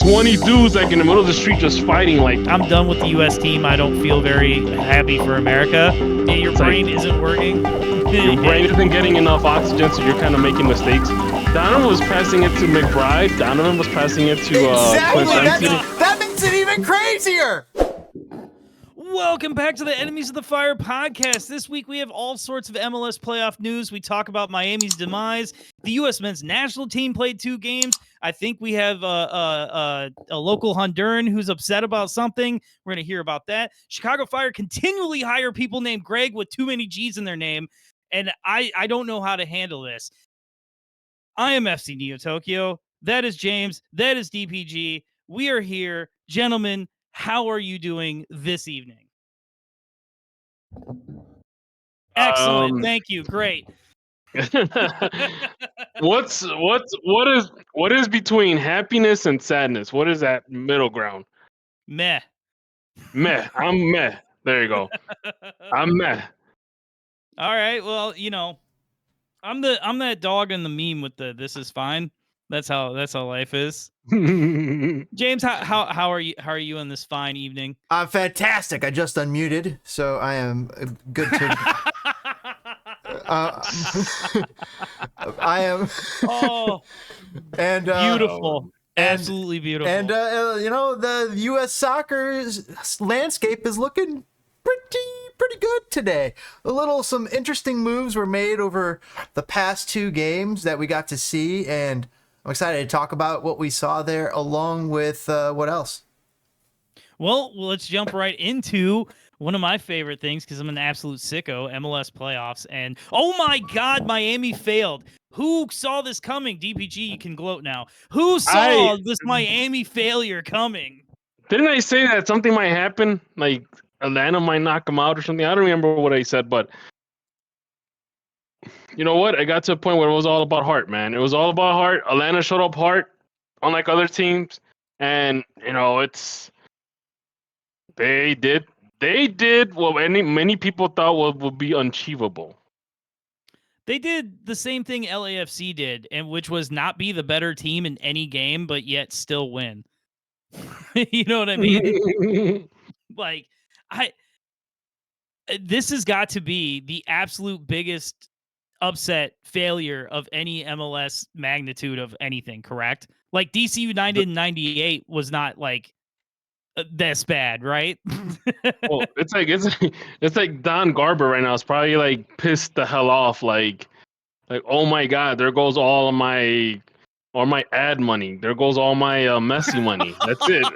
20 dudes like in the middle of the street just fighting. Like, I'm done with the U.S. team. I don't feel very happy for America. Your brain isn't working. Your brain isn't getting enough oxygen, so you're kind of making mistakes. Donovan was passing it to McBride. Donovan was passing it to exactly. That makes it even crazier. Welcome back to the Enemies of the Fire podcast. This week we have all sorts of MLS playoff news. We talk about Miami's demise. The U.S. men's national team played 2 games. I think we have a local Honduran who's upset about something. We're going to hear about that. Chicago Fire continually hire people named Greg with too many G's in their name, and I don't know how to handle this. I am FC Neo Tokyo. That is James. That is DPG. We are here. Gentlemen, how are you doing this evening? Excellent. Thank you. Great. What is between happiness and sadness? What is that middle ground? Meh. I'm meh. There you go. I'm meh. All right. Well, I'm that dog in the meme with the "this is fine." That's how life is. James, how are you? How are you on this fine evening? I'm fantastic. I just unmuted, so I am good to. I am. Oh, and beautiful, absolutely beautiful. And the U.S. soccer landscape is looking pretty good today. Some interesting moves were made over the past 2 games that we got to see, and I'm excited to talk about what we saw there, along with what else. Well, let's jump right into one of my favorite things, because I'm an absolute sicko, MLS playoffs. And, oh my God, Miami failed. Who saw this coming? DPG, you can gloat now. Who saw this Miami failure coming? Didn't I say that something might happen? Like, Atlanta might knock them out or something? I don't remember what I said, but you know what? I got to a point where it was all about heart, man. It was all about heart. Atlanta showed up heart, unlike other teams. And, they did what many people thought would be unachievable. They did the same thing LAFC did, and which was not be the better team in any game, but yet still win. You know what I mean? Like, this has got to be the absolute biggest upset failure of any MLS magnitude of anything, correct? Like, DC United in 98 was not like this bad, right? Well, it's like Don Garber right now. It's probably like pissed the hell off. Like, oh my God, there goes all of my ad money. There goes all my Messi money. That's it.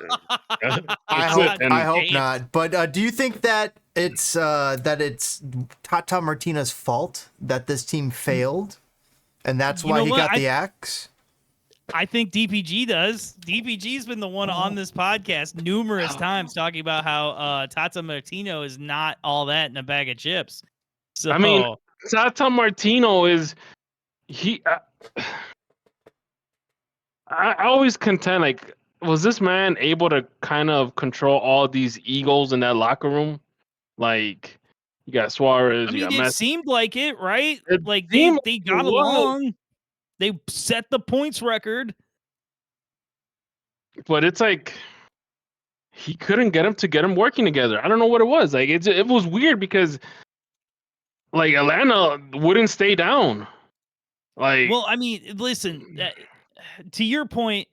I hope not. But do you think that it's Tata Martino's fault that this team failed, and that's why he got the axe? I think DPG does. DPG's been the one on this podcast numerous times talking about how Tata Martino is not all that in a bag of chips. So, I mean, Tata Martino is I always contend, like, was this man able to kind of control all these egos in that locker room? Like, you got Suarez, you got Messi. It seemed like it, right? They got along. They set the points record. But it's like he couldn't get them working together. I don't know what it was. Like, it was weird because, like, Atlanta wouldn't stay down. Like, well, I mean, listen, to your point,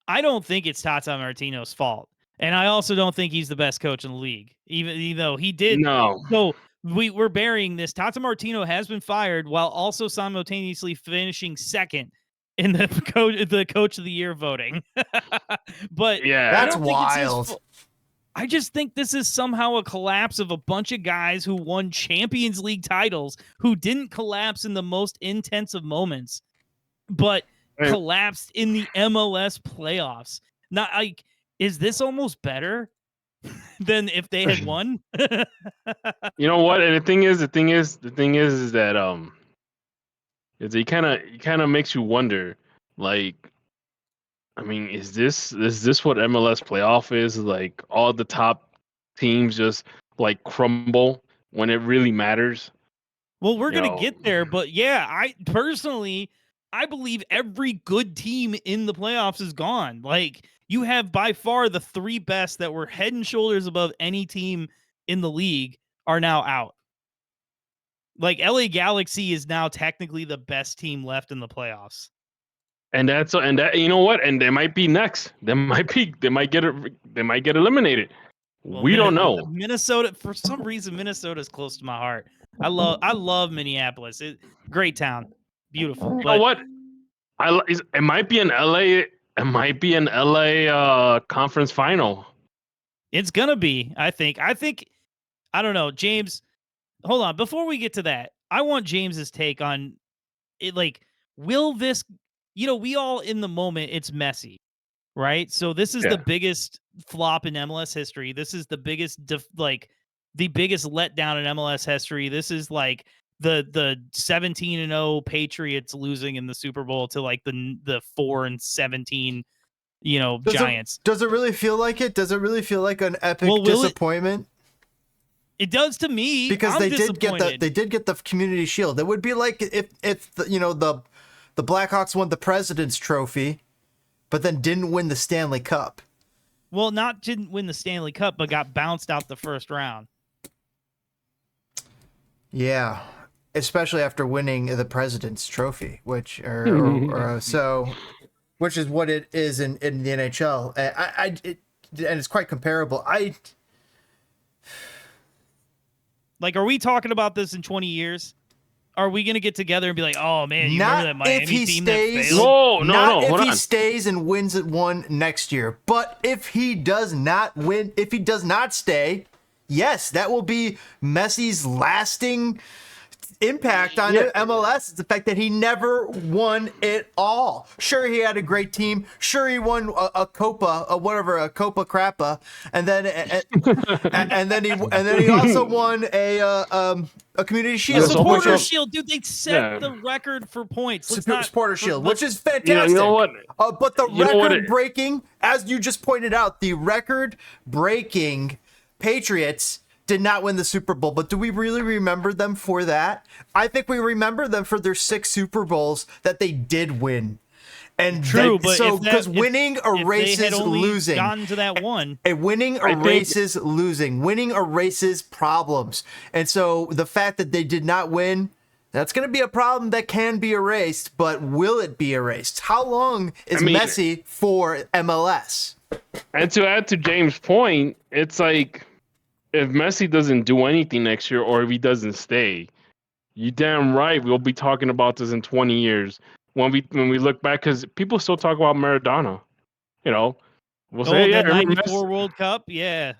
I don't think it's Tata Martino's fault. And I also don't think he's the best coach in the league, even though he did. No. So we're burying this. Tata Martino has been fired while also simultaneously finishing second in the coach of the year voting. But yeah, that's wild. I just think this is somehow a collapse of a bunch of guys who won Champions League titles who didn't collapse in the most intensive moments, but collapsed in the MLS playoffs. Not like, is this almost better than if they had won? You know what? And the thing is that it kind of makes you wonder, like, I mean, is this what MLS playoff is? Like, all the top teams just like crumble when it really matters? Well, we're going to get there, but yeah, I personally I believe every good team in the playoffs is gone. Like, you have by far the 3 best that were head and shoulders above any team in the league are now out. Like, LA Galaxy is now technically the best team left in the playoffs. And you know what? And they might be next. They might get eliminated. Well, We don't know. Minnesota, for some reason, Minnesota is close to my heart. I love Minneapolis. Great town, beautiful. You know what? It might be an LA. It might be an LA conference final. It's gonna be. I think. I don't know, James. Hold on. Before we get to that, I want James's take on it. Like, will this? We all in the moment. It's Messi, right? So this is the biggest flop in MLS history. This is the biggest, the biggest letdown in MLS history. This is like the 17-0 Patriots losing in the Super Bowl to like the 4-17, Giants. Does it really feel like it? Does it really feel like an epic disappointment? It does to me, because they did get the Community Shield. It would be like if the Blackhawks won the President's Trophy, but then didn't win the Stanley Cup. Well, not didn't win the Stanley Cup, but got bounced out the first round. Yeah, especially after winning the President's Trophy, which is what it is in the NHL. And it's quite comparable. Like, are we talking about this in 20 years? Are we going to get together and be like, oh, man, you remember that Miami team that failed? Not if he stays and wins it one next year. But if he does not win, if he does not stay, yes, that will be Messi's lasting impact on MLS. It's the fact that he never won it all. Sure, he had a great team. Sure, he won a Copa, a Copa Crappa, and then he also won a Community Shield. A Supporter Shield, dude. They set the record for points. Supporter Shield, which is fantastic. You know what? But the record-breaking, as you just pointed out, the record-breaking Patriots did not win the Super Bowl, but do we really remember them for that? I think we remember them for their 6 Super Bowls that they did win. And true, but because winning erases losing. Gotten to that one, and winning erases losing. Winning erases problems. And so the fact that they did not win, that's going to be a problem that can be erased. But will it be erased? How long is Messi for MLS? And to add to James' point, it's like, if Messi doesn't do anything next year, or if he doesn't stay, you damn right we'll be talking about this in 20 years when we look back, because people still talk about Maradona. We'll say, that 94 World Cup, yeah.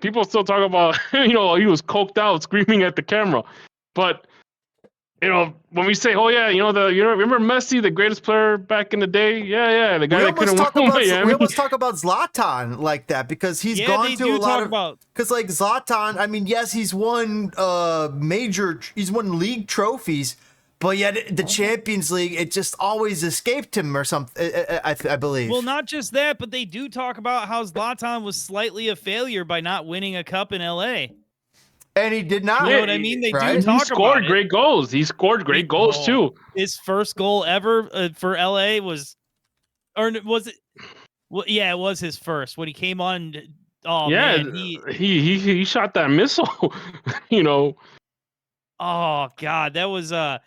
People still talk about, he was coked out screaming at the camera, but when we say, remember Messi, the greatest player back in the day? Yeah, the guy that couldn't win Miami. We almost talk about Zlatan like that, because he's gone to a lot of. Because like Zlatan, I mean, yes, he's won he's won league trophies, but yet the Champions League, it just always escaped him or something. I believe. Well, not just that, but they do talk about how Zlatan was slightly a failure by not winning a cup in LA. And he did not. You know what I mean? They do talk about it. He scored great goals. He scored great goals too. His first goal ever for LA was it was his first when he came on. Oh man, he shot that missile. Oh God, that was man,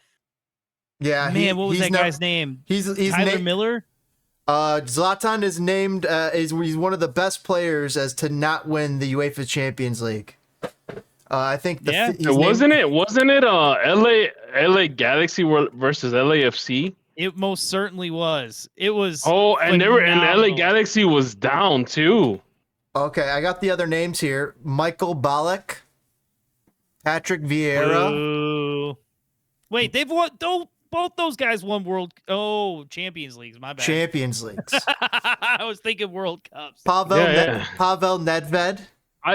what was that guy's name? He's Tyler Miller. Zlatan is named he's one of the best players as to not win the UEFA Champions League. I think wasn't it LA Galaxy versus LAFC? It most certainly was. It was. Oh, and LA Galaxy was down too. Okay, I got the other names here: Michael Ballack, Patrick Vieira. Ooh. Wait, they've won. Both those guys won Champions Leagues. My bad. Champions Leagues. I was thinking World Cups. Pavel Nedved.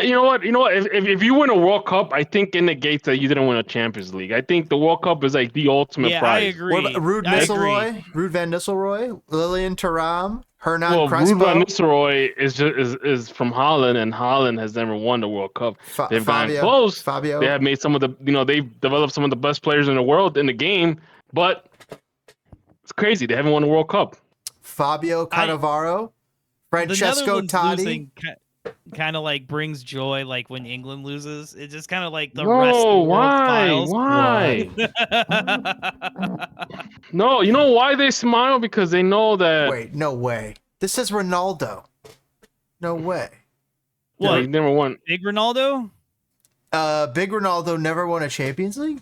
You know what? If you win a World Cup, I think it negates that you didn't win a Champions League. I think the World Cup is like the ultimate prize. I agree. What about Ruud Van Nistelrooy, Lilian Thuram, Hernan Crespo? Ruud Van Nistelrooy is from Holland, and Holland has never won the World Cup. They've gotten close. Fabio. They have made some of the, they've developed some of the best players in the world in the game, but It's crazy. They haven't won the World Cup. Fabio Cannavaro, Francesco the Netherlands Totti. losing kind of like brings joy, like when England loses. It's just kind of like the No, rest of the world why? smiles. Why? No, you know why they smile? Because they know that. Wait, no way. This is Ronaldo. No way. What? He never won. Big Ronaldo? Big Ronaldo never won a Champions League?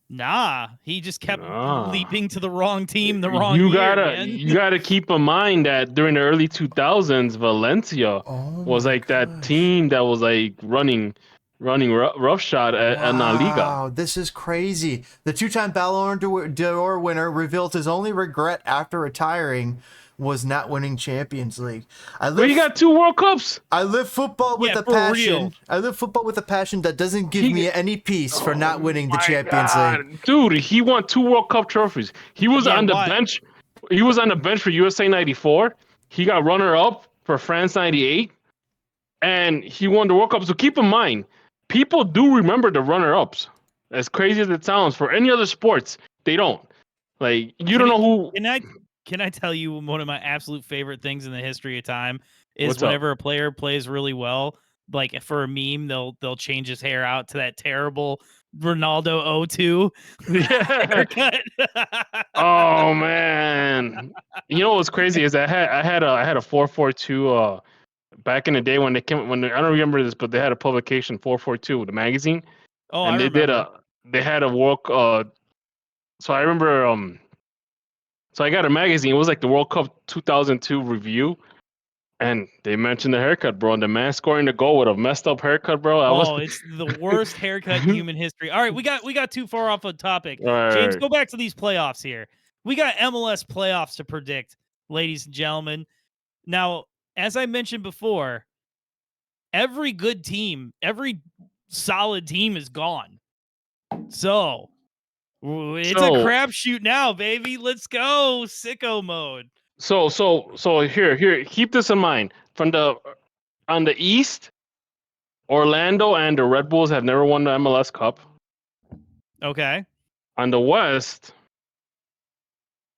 Nah, he just kept leaping to the wrong team the wrong You year, gotta man. you gotta keep in mind that during the early 2000s, Valencia was my like that gosh. team that was like running roughshod at La Liga. Wow, this is crazy. The two-time Ballon d'Or winner revealed his only regret after retiring was not winning Champions League. But he got 2 World Cups. I live football with Yeah, a for passion. real. I live football with a passion that doesn't give me any peace for not winning the My Champions God. League. Dude, he won 2 World Cup trophies. He was on the why? bench. He was on the bench for USA 94. He got runner-up for France 98. And he won the World Cup. So keep in mind, people do remember the runner-ups. As crazy as it sounds, for any other sports, they don't. Like, you don't know who... Can I tell you one of my absolute favorite things in the history of time is What's up? whenever a player plays really well, like for a meme, they'll change his hair out to that terrible Ronaldo 02 Yeah. haircut. Oh man. You know what's crazy is I had a 442 back in the day when I don't remember this, but they had a publication 442, the magazine. Oh, And I remember. they had a work so I remember so I got a magazine. It was like the World Cup 2002 review, and they mentioned the haircut, bro. And the man scoring the goal with a messed up haircut, bro. It's the worst haircut in human history. All right, we got too far off on topic. All James, right. go back to these playoffs here. We got MLS playoffs to predict, ladies and gentlemen. Now, as I mentioned before, every good team, every solid team is gone. So it's a crapshoot now, baby. Let's go, sicko mode. So here, keep this in mind. On the East, Orlando and the Red Bulls have never won the MLS Cup. Okay. On the West,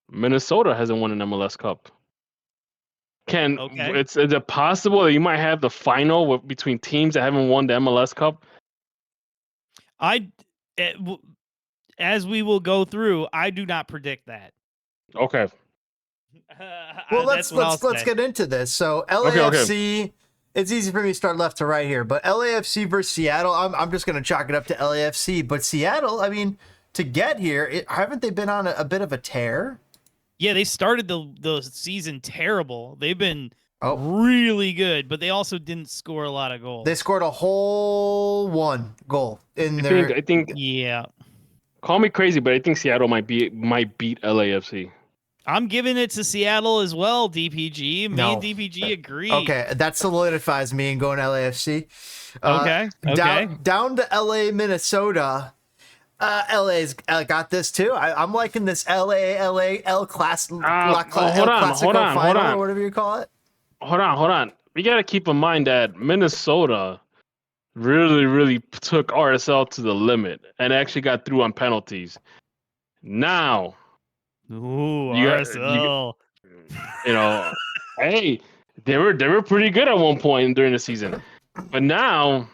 Minnesota hasn't won an MLS Cup. Is it possible that you might have the final between teams that haven't won the MLS Cup? As we will go through, I do not predict that. Okay. Well, let's get into this. So LAFC, it's easy for me to start left to right here, but LAFC versus Seattle, I'm just going to chalk it up to LAFC. But Seattle, I mean, to get here, haven't they been on a bit of a tear? Yeah, they started the season terrible. They've been really good, but they also didn't score a lot of goals. They scored a whole 1 goal in I think. Yeah. Call me crazy, but I think Seattle might beat LAFC. I'm giving it to Seattle as well, DPG. Me and DPG agree. Okay, that solidifies me and going LAFC. Okay. Down to LA, Minnesota. LA's got this too. I'm liking this El Clasico final, or whatever you call it. Hold on. We got to keep in mind that Minnesota really took RSL to the limit and actually got through on penalties. Now, RSL. Hey, they were pretty good at one point during the season, but now,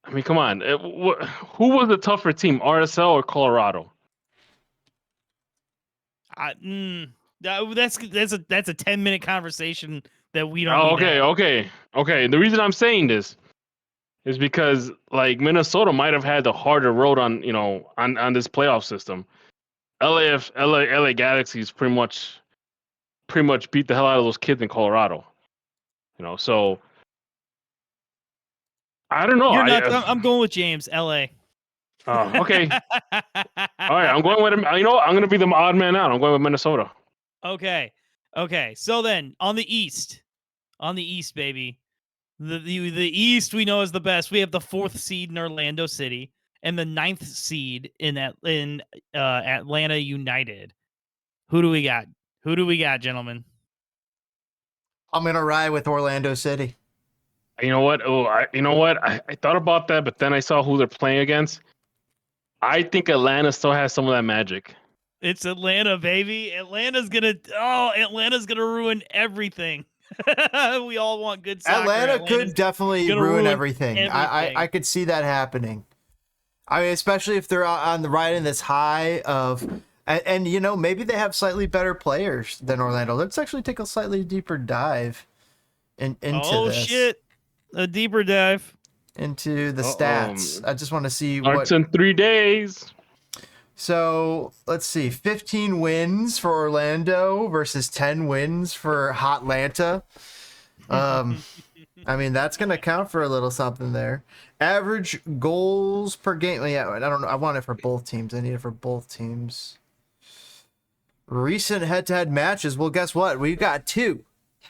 I mean, come on, who was the tougher team, RSL or Colorado? That's a 10-minute conversation that we don't. Okay. The reason I'm saying this is because like Minnesota might have had the harder road on this playoff system. LA Galaxy's pretty much beat the hell out of those kids in Colorado. So I don't know. I'm going with James. LA. Okay. All right. I'm going with him. I'm going to be the odd man out. I'm going with Minnesota. Okay. So then on the East, baby, the East we know is the best. We have the 4th seed in Orlando City and the 9th seed in Atlanta United. Who do we got? Gentlemen? I'm gonna ride with Orlando City. You know what? I thought about that, but then I saw who they're playing against. I think Atlanta still has some of that magic. It's Atlanta, baby. Atlanta's gonna ruin everything. We all want good soccer. Atlanta could definitely ruin everything. everything. I could see that happening. I mean, especially if they're on the riding this high of, and you know, maybe they have slightly better players than Orlando. Let's actually take a slightly deeper dive into this. Oh shit, a deeper dive into the stats. I just want to see starts in 3 days. So let's see, 15 wins for Orlando versus 10 wins for Hotlanta. I mean, that's going to count for a little something there. Average goals per game. Yeah, I don't know. I want it for both teams. I need it for both teams. Recent head-to-head matches. Well, guess what? We've got 2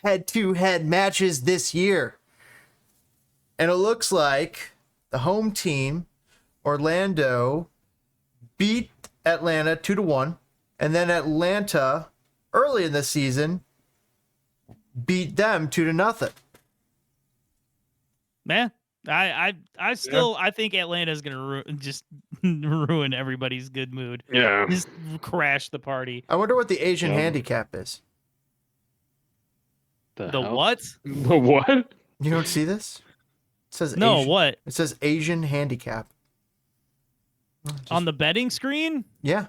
head-to-head matches this year. And it looks like the home team, Orlando, beat Atlanta 2-1, and then Atlanta early in the season beat them 2-0. Man, I think Atlanta's gonna just ruin everybody's good mood. Yeah, just crash the party. I wonder what the Asian handicap is. The what? The what? You don't see this? It says no. Asian, what? It says Asian handicap. On the betting screen? Yeah.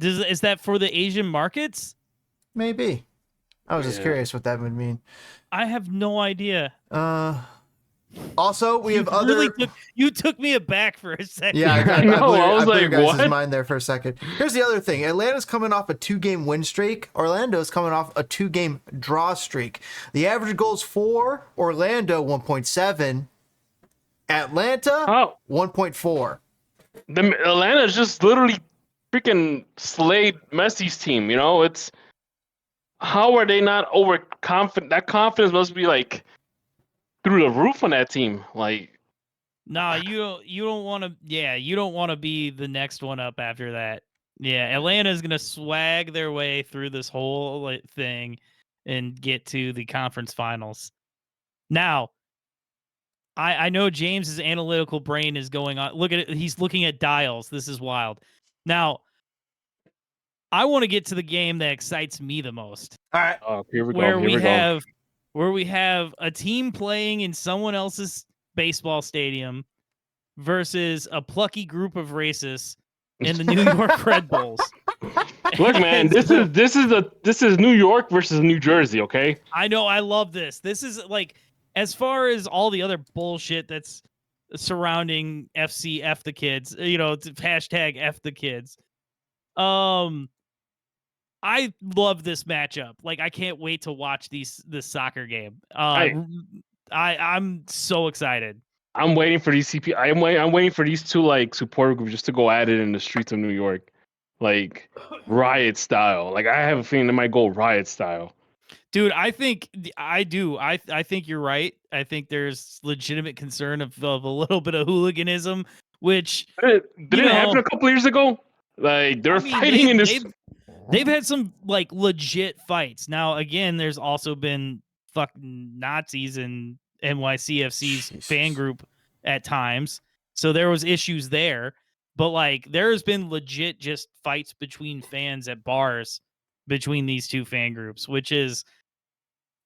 Is that for the Asian markets? Maybe. I was just curious what that would mean. I have no idea. Also, we have other. You took me aback for a second. Yeah, I was blew like, your guys' what? mind there for a second. Here's the other thing: Atlanta's coming off a 2-game win streak. Orlando's coming off a 2-game draw streak. The average goals for Orlando 1.7, Atlanta 1.4. Atlanta's just literally freaking slayed Messi's team. You know, it's how are they not overconfident? That confidence must be like through the roof on that team. Like, nah, you don't want to. Yeah, you don't want to be the next one up after that. Yeah, Atlanta's gonna swag their way through this whole thing and get to the conference finals. Now, I know James's analytical brain is going on. Look at it. He's looking at dials. This is wild. Now, I want to get to the game that excites me the most. All right. Here we go. Where we have a team playing in someone else's baseball stadium versus a plucky group of racists in the New York Red Bulls. Look, man, this is New York versus New Jersey, okay? I know, I love this. This is like, as far as all the other bullshit that's surrounding FC F the kids, you know, hashtag F the kids. I love this matchup. Like, I can't wait to watch this soccer game. I'm so excited. I'm waiting for these I'm waiting for these two like support groups just to go at it in the streets of New York, like riot style. Like, I have a feeling they might go riot style. Dude, I think you're right. I think there's legitimate concern of a little bit of hooliganism, which did it happen a couple years ago? Like, they're fighting in this. They've had some like legit fights. Now, again, there's also been fucking Nazis in NYCFC's fan group at times, so there was issues there. But like, there's been legit just fights between fans at bars between these two fan groups, which is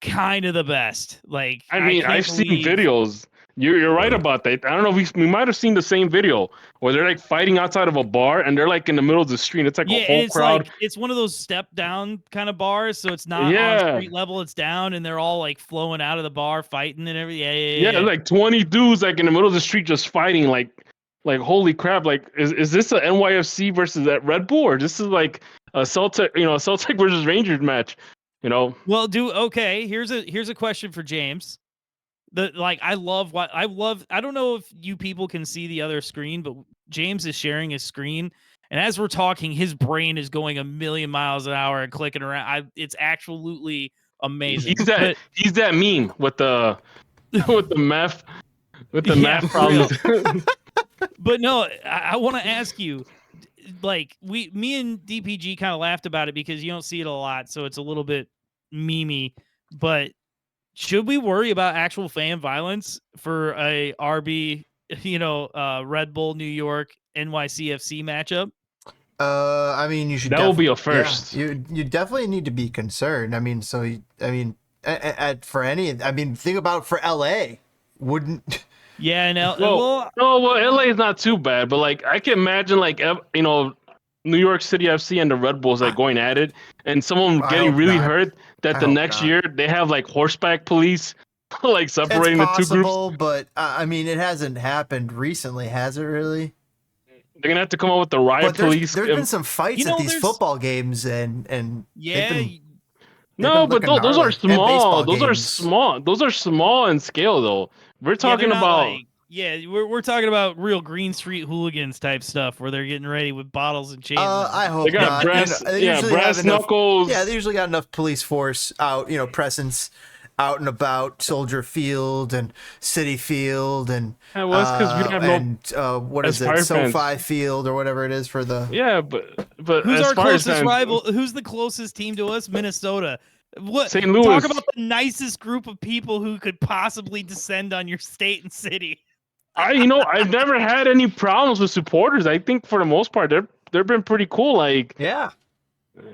kind of the best. Like, I mean, I've seen videos. You're right about that. I don't know. We might have seen the same video where they're like fighting outside of a bar and they're like in the middle of the street. It's like a whole crowd. Like, it's one of those step down kind of bars, so it's not on street level. It's down, and they're all like flowing out of the bar, fighting and everything. Yeah. Like 20 dudes like in the middle of the street just fighting. Like holy crap! Like, is this a NYFC versus that Red Bull, or this is like a Celtic, Celtic versus Rangers match? You know. Well, okay. Here's a question for James. I don't know if you people can see the other screen, but James is sharing his screen, and as we're talking, his brain is going a million miles an hour and clicking around. It's absolutely amazing. He's that meme with the math problems. But no, I want to ask you, like, me and DPG kind of laughed about it because you don't see it a lot, so it's a little bit memey, but should we worry about actual fan violence for a RB, Red Bull New York NYCFC matchup? I mean, you should. That will be a first. Yeah, you definitely need to be concerned. I mean, think about for LA. Wouldn't. Yeah, I know. Well, LA is not too bad, but like I can imagine, like New York City FC and the Red Bulls like going at it, and someone getting really hurt. That the next year they have like horseback police, like separating the two groups. But I mean, it hasn't happened recently, has it? Really? They're gonna have to come up with the riot police. There's been some fights at these football games, and yeah. No, but those are small. Those are small in scale, though. We're talking about. We're talking about real Green Street hooligans type stuff where they're getting ready with bottles and chains. I hope they got not. Brass knuckles. Yeah, they usually got enough police force out, presence out and about Soldier Field and City Field and because we don't have what is it, SoFi Field or whatever it is for the who's our closest rival? Who's the closest team to us? Minnesota. What? St. Louis. Talk about the nicest group of people who could possibly descend on your state and city. I've never had any problems with supporters. I think for the most part they've been pretty cool. Like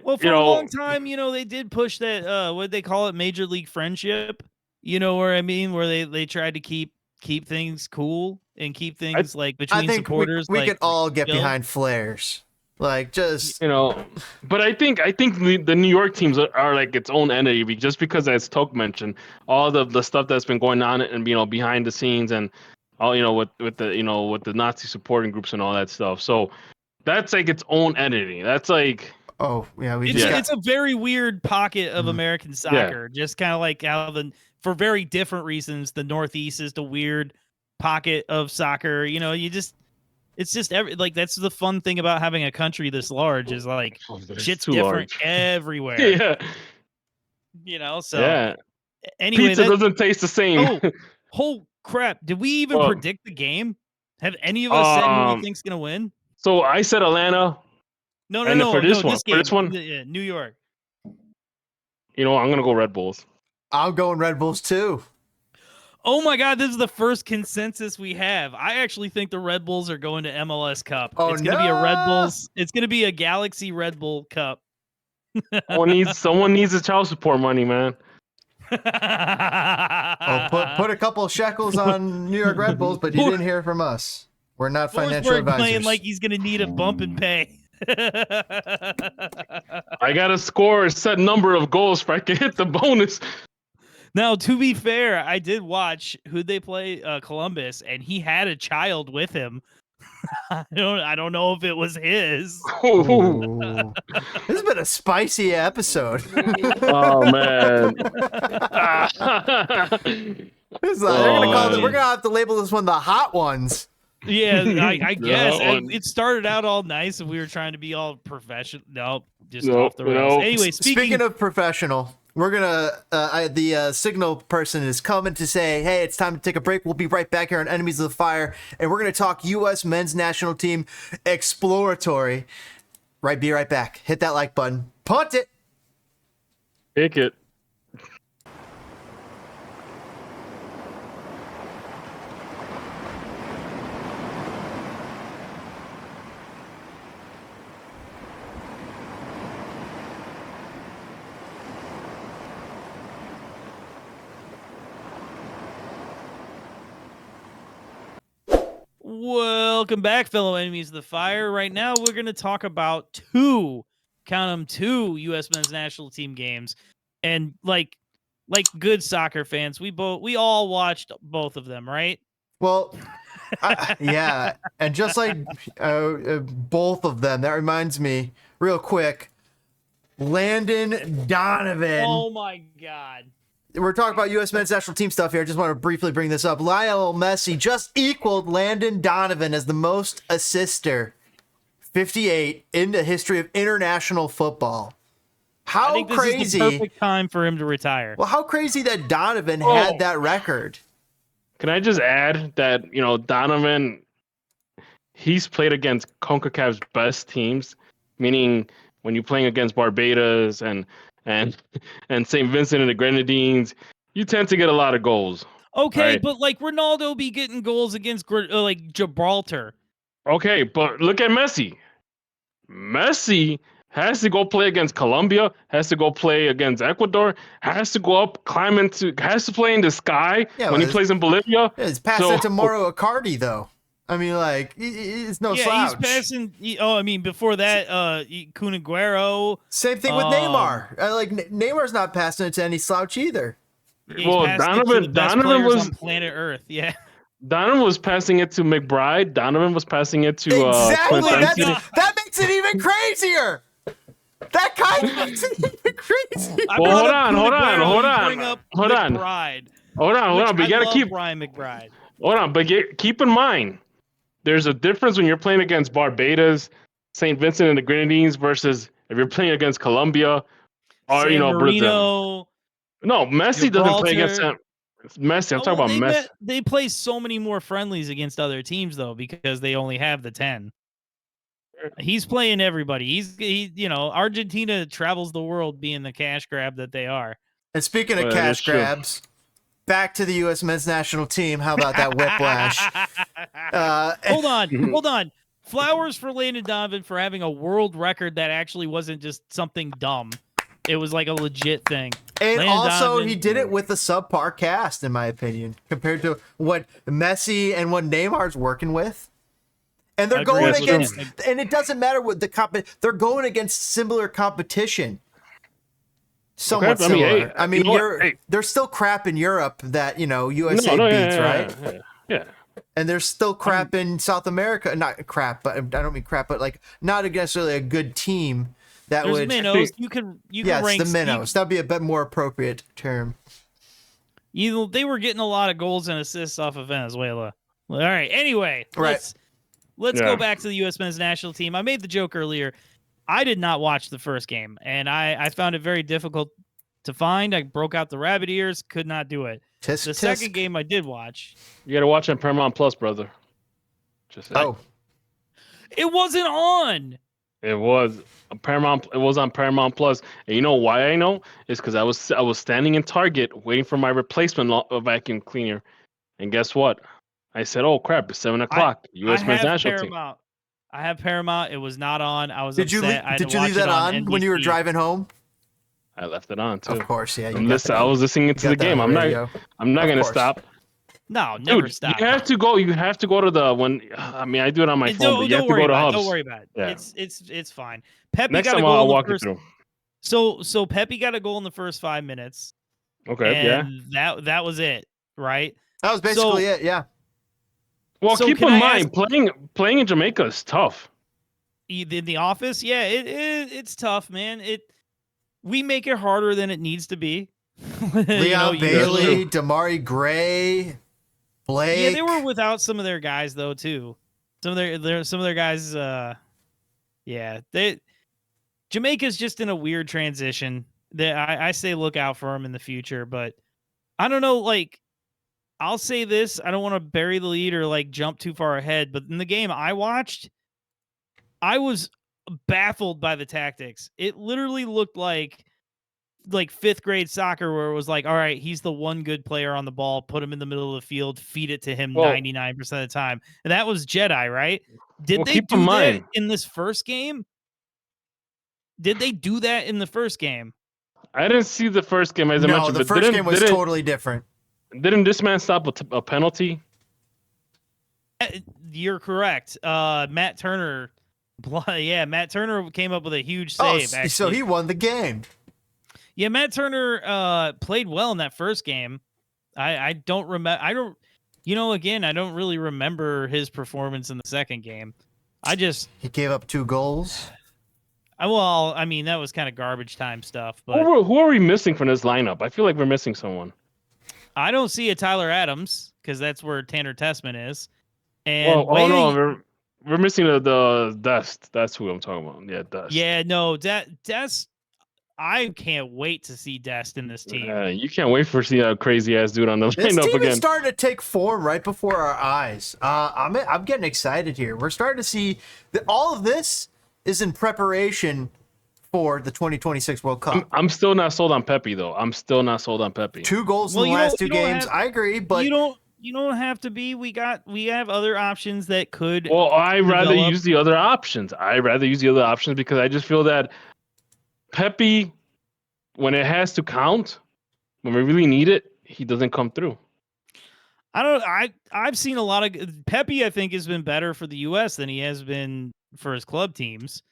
well, for a long time, they did push that what they call it, Major League Friendship. You know what I mean? Where they tried to keep things cool and keep things like between supporters. We could all get behind flares. Like just but I think the New York teams are like its own entity just because, as Toke mentioned, all the stuff that's been going on and behind the scenes and all with the Nazi supporting groups and all that stuff. So that's like its own entity. That's like it's a very weird pocket of American soccer. Just kind of like how for very different reasons the Northeast is the weird pocket of soccer. It's just that's the fun thing about having a country this large is like shit's different everywhere. So anyway, pizza doesn't taste the same. Oh crap! Did we even predict the game? Have any of us said who we think's gonna win? So I said Atlanta. No. For this one, New York. I'm gonna go Red Bulls. I'm going Red Bulls too. Oh my God, this is the first consensus we have. I actually think the Red Bulls are going to MLS Cup. It's going to be a Red Bulls. It's going to be a Galaxy Red Bull Cup. Someone needs the child support money, man. Put a couple of shekels on New York Red Bulls, but you didn't hear from us. We're not financial advisors. Playing like he's going to need a bump in pay. I got to score a set number of goals for I can hit the bonus. Now, to be fair, I did watch who they play, Columbus, and he had a child with him. I don't know if it was his. This has been a spicy episode. Oh man! We're gonna have to label this one the hot ones. Yeah, I guess it started out all nice, and we were trying to be all professional. Off the rails. Anyway, speaking of professional. We're gonna. The signal person is coming to say, "Hey, it's time to take a break." We'll be right back here on Enemies of the Fire, and we're gonna talk U.S. Men's National Team exploratory. Be right back. Hit that like button. Punt it. Kick it. Welcome back, fellow enemies of the fire. Right now, we're going to talk about two U.S. Men's National Team games, and like good soccer fans, we all watched both of them, right? Well, yeah, and just like both of them, that reminds me, real quick, Landon Donavan. Oh my God. We're talking about U.S. Men's National Team stuff here. I just want to briefly bring this up. Lionel Messi just equaled Landon Donavan as the most assister, 58, in the history of international football. I think this is the perfect time for him to retire. Well, how crazy that Donovan had that record. Can I just add that, Donovan, he's played against CONCACAF's best teams, meaning when you're playing against Barbados and St. Vincent and the Grenadines, you tend to get a lot of goals. Okay, right? But like Ronaldo be getting goals against like Gibraltar. Okay, but look at Messi. Messi has to go play against Colombia, has to go play against Ecuador, has to go up, has to play in the sky when he plays in Bolivia. It's passing it to Mauro Icardi, though. I mean, like, it's no slouch. He's passing. Before that, Kun Aguero. Same thing with Neymar. Neymar's not passing it to any slouch either. Yeah, Donovan was on planet Earth. Yeah. Donovan was passing it to McBride. Donovan was passing it to exactly. That makes it even crazier. That kind of makes it even crazy. Well, hold on. But you gotta keep Brian McBride. Hold on, but keep in mind, there's a difference when you're playing against Barbados, St. Vincent and the Grenadines versus if you're playing against Colombia or San Marino, Brazil. No, Messi doesn't play against Messi. I'm talking about Messi. They play so many more friendlies against other teams though because they only have the 10. He's playing everybody. Argentina travels the world being the cash grab that they are. And speaking of cash grabs, back to the U.S. men's national team. How about that whiplash? Hold on. Flowers for Landon Donovan for having a world record that actually wasn't just something dumb. It was like a legit thing. And Landon Donovan, he did it with a subpar cast, in my opinion, compared to what Messi and what Neymar's working with. And they're going against, and it doesn't matter what they're going against similar competition. Somewhat similar. There's still crap in Europe that, USA beats, right? Yeah. And there's still crap in South America. Not crap, but I don't mean crap, but like not necessarily a good team that there's would. Minnows. You can rank the minnows. That'd be a bit more appropriate term. They were getting a lot of goals and assists off of Venezuela. All right. Anyway, let's go back to the U.S. men's national team. I made the joke earlier. I did not watch the first game, and I found it very difficult to find. I broke out the rabbit ears, could not do it. The second game I did watch. You got to watch on Paramount Plus, brother. It wasn't on. It was Paramount. It was on Paramount Plus, and you know why I know? It's because I was standing in Target waiting for my replacement vacuum cleaner, and guess what? I said, "Oh crap! It's 7 o'clock." U.S. men's national team. I have Paramount. It was not on. I was upset. Did you leave that on when you were driving home? I left it on too. Of course, yeah. I was listening to the game. I'm not gonna stop. No, never stop. You have to go. You have to go to the one. I mean, I do it on my phone. But you have to go to Hubs. Don't worry about it. Yeah. It's fine. Pepe Next got time a goal I'll walk you through. So Pepe got a goal in the first 5 minutes. Okay. And that was it, right? That was basically it. Yeah. Well, keep in mind, playing in Jamaica is tough. In the office, yeah, it's tough, man. We make it harder than it needs to be. Leon Bailey, Damari Gray, Blake. Yeah, they were without some of their guys though too. Some of their guys. Jamaica's just in a weird transition. I say look out for them in the future, but I don't know. Like, I'll say this: I don't want to bury the lead or jump too far ahead. But in the game I watched, I was baffled by the tactics. It literally looked like 5th grade soccer where it was all right, he's the one good player on the ball, put him in the middle of the field, feed it to him 99% of the time. And that was Jedi, right? Did they do that in this first game? Did they do that in the first game? I didn't see the first game, as I mentioned. The first game was totally different. Didn't this man stop a penalty? You're correct. Matt Turner. Yeah, Matt Turner came up with a huge save. Actually. So he won the game. Yeah, Matt Turner played well in that first game. I don't remember. I don't really remember his performance in the second game. He gave up 2 goals. That was kind of garbage time stuff. But who are we missing from this lineup? I feel like we're missing someone. I don't see a Tyler Adams because that's where Tanner Tessman is. And we're missing the Dest. That's who I'm talking about. Yeah, Dest. Yeah, no, Dest. I can't wait to see Dest in this team. You can't wait for see a crazy ass dude on the lineup again. This team is starting to take form right before our eyes. I'm getting excited here. We're starting to see that all of this is in preparation for the 2026 World Cup. I'm still not sold on Pepe though. 2 goals in the last 2 games. I agree, but You don't have to be. We have other options that could. Well, I rather develop. use the other options. Because I just feel that Pepe, when it has to count, when we really need it, he doesn't come through. I've seen a lot of Pepe. I think has been better for the U.S. than he has been for his club teams.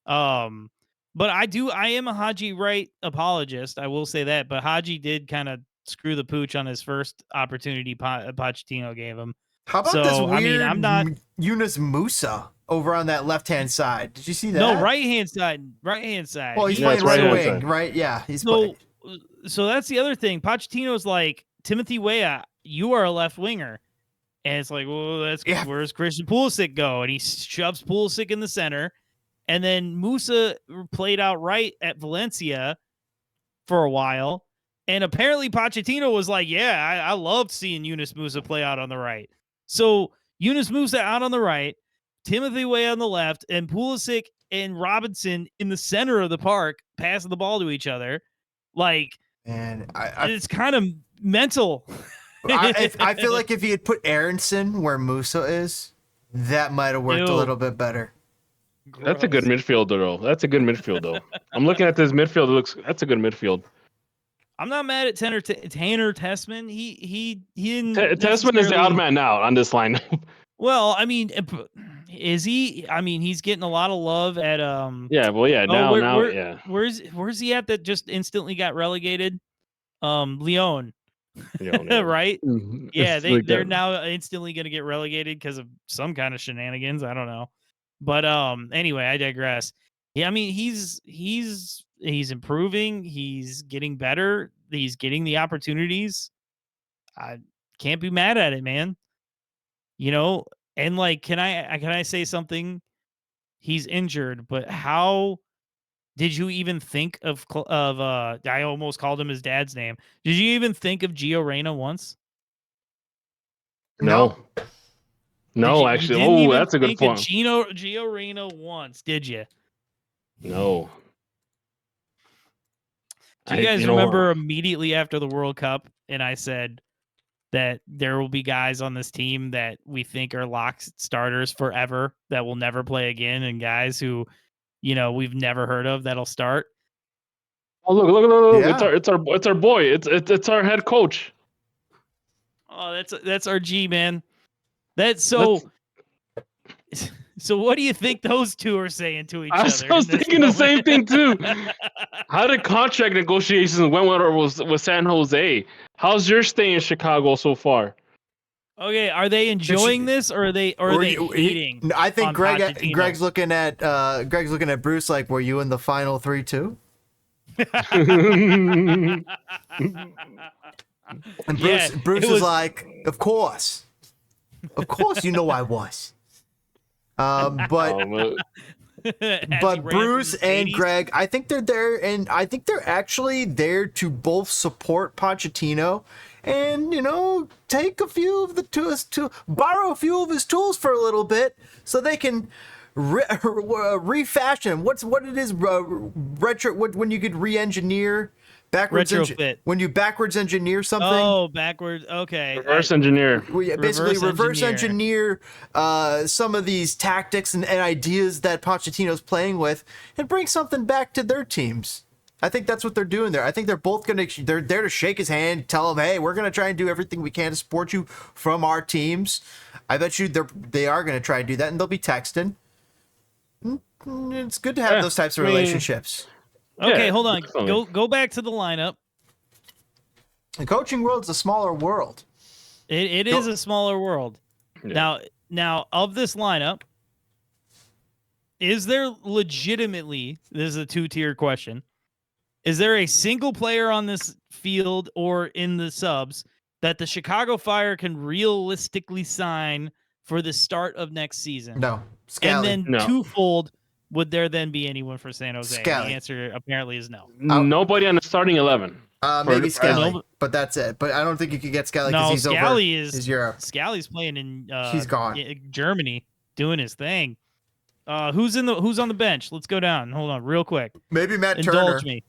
But I am a Haji Wright apologist. I will say that. But Haji did kind of screw the pooch on his first opportunity Pochettino gave him. How about So, this weird I mean, I'm not Yunus Musa over on that left-hand side? Did you see that? No, right-hand side. Right-hand side. Well, he's Yeah, playing it's right right-hand wing, side. right? Yeah, he's So that's the other thing. Pochettino's like, Timothy Weah, you are a left winger. And it's like, well, where's Christian Pulisic go? And he shoves Pulisic in the center. And then Musa played out right at Valencia for a while. And apparently Pochettino was like, yeah, I loved seeing Yunus Musa play out on the right. So Yunus Musa out on the right, Timothy Weah on the left, and Pulisic and Robinson in the center of the park passing the ball to each other. Like, and it's kind of mental. I feel like if he had put Aronson where Musa is, that might have worked a little bit better. That's a good midfielder, though. I'm looking at this midfield. That's a good midfield. I'm not mad at Tanner Tessman. He didn't. Tessman is the odd man out on this line. Well, I mean, is he? I mean, he's getting a lot of love at Yeah. Well, yeah. Yeah. Where's he at that just instantly got relegated? Leon. Right? Yeah, they're now instantly going to get relegated because of some kind of shenanigans. I don't know. But anyway, I digress. Yeah, I mean, he's improving. He's getting better. He's getting the opportunities. I can't be mad at it, man. You know, and like, can I say something? He's injured, but how did you even think of I almost called him his dad's name. Did you even think of Gio Reyna once? No. No, actually. Oh, that's a good point. Gio Reyna once, did you? No. Do you guys remember immediately after the World Cup, and I said that there will be guys on this team that we think are locked starters forever that will never play again, and guys who, you know, we've never heard of that'll start? Oh, look! Yeah. It's our boy. It's our head coach. Oh, that's our G, man. So what do you think those two are saying to each other? I was thinking the same thing too. How did contract negotiations went with San Jose? How's your stay in Chicago so far? Okay, are they enjoying this or are they hating? I think Greg's looking at Bruce like, were you in the final 3-2? And Bruce was like, of course, you know I was. But Bruce and Greg, I think they're there, and I think they're actually there to both support Pochettino and, you know, take a few of the tools, to borrow a few of his tools for a little bit so they can refashion what it is retro when you could re-engineer retrofit when you backwards engineer something. Oh, backwards. Okay. Reverse engineer. Basically, reverse engineer some of these tactics and ideas that Pochettino's playing with, and bring something back to their teams. I think that's what they're doing there. I think they're both they're there to shake his hand, tell him, hey, we're gonna try and do everything we can to support you from our teams. I bet you they are gonna try and do that, and they'll be texting. It's good to have those types of relationships. Okay, hold on. Go back to the lineup. The coaching world's a smaller world. It is a smaller world. Yeah. Now of this lineup, is there legitimately, this is a two-tier question, is there a single player on this field or in the subs that the Chicago Fire can realistically sign for the start of next season? No. Scally. And then twofold, would there then be anyone for San Jose? Scally. The answer apparently is no. Nobody on the starting 11. Maybe Scally, but that's it. But I don't think you could get Scally because he's Scally over. He's Europe. Scally's playing in he's gone. Germany, doing his thing. Who's on the bench? Let's go down. Hold on, real quick. Maybe Matt Indulge Turner. me.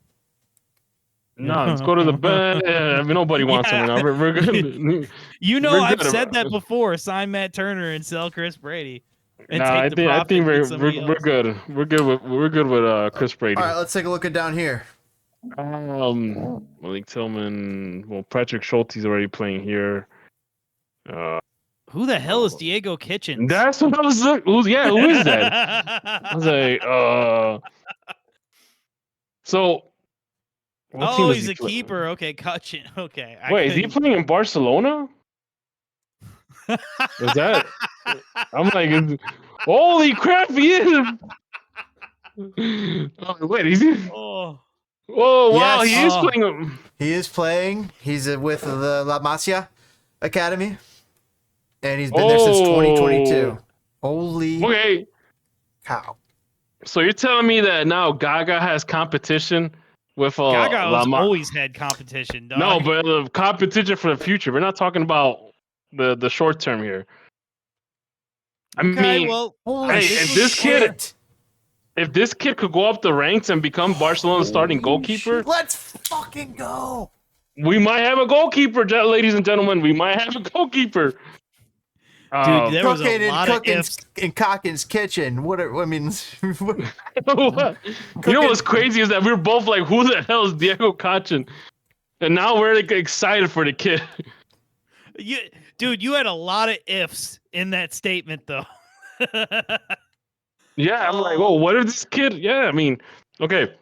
No, let's go to the bed. I mean, nobody wants him right now. We're good. You know, We're I've good. said that before. Sign Matt Turner and sell Chris Brady, and Nah, take the profit. And get somebody we're else. good. We're good with Chris Brady. All right, let's take a look at down here. Malik Tillman. Well, Patrick Schulte's already playing here. Who the hell is Diego Kochen? That's what I was looking. Who is that? I was like, So. Oh, he's a keeper. Okay, Kochen. Okay. Wait, is he playing in Barcelona? Is that? I'm like, holy crap, he is. Oh, wait, is he? Oh. Oh, wow, Yes. he is playing. He is playing. He's with the La Masia Academy, and he's been there since 2022. Holy Okay. cow! So you're telling me that now Gaga has competition with Gaga's always had competition, dog. No, but competition for the future. We're not talking about the short term here. I mean, well, Holy if this shit. if this kid could go up the ranks and become Barcelona's starting goalkeeper, Let's fucking go. we might have a goalkeeper, ladies and gentlemen. We might have a goalkeeper. Dude, there was a Cooking lot of ifs. in Cocken's kitchen. I mean, You know what's crazy is that we're both like, who the hell is Diego Kochen? And now we're like excited for the kid. Dude, you had a lot of ifs in that statement, though. Yeah, I'm like, oh, what is this kid? Yeah, I mean, okay.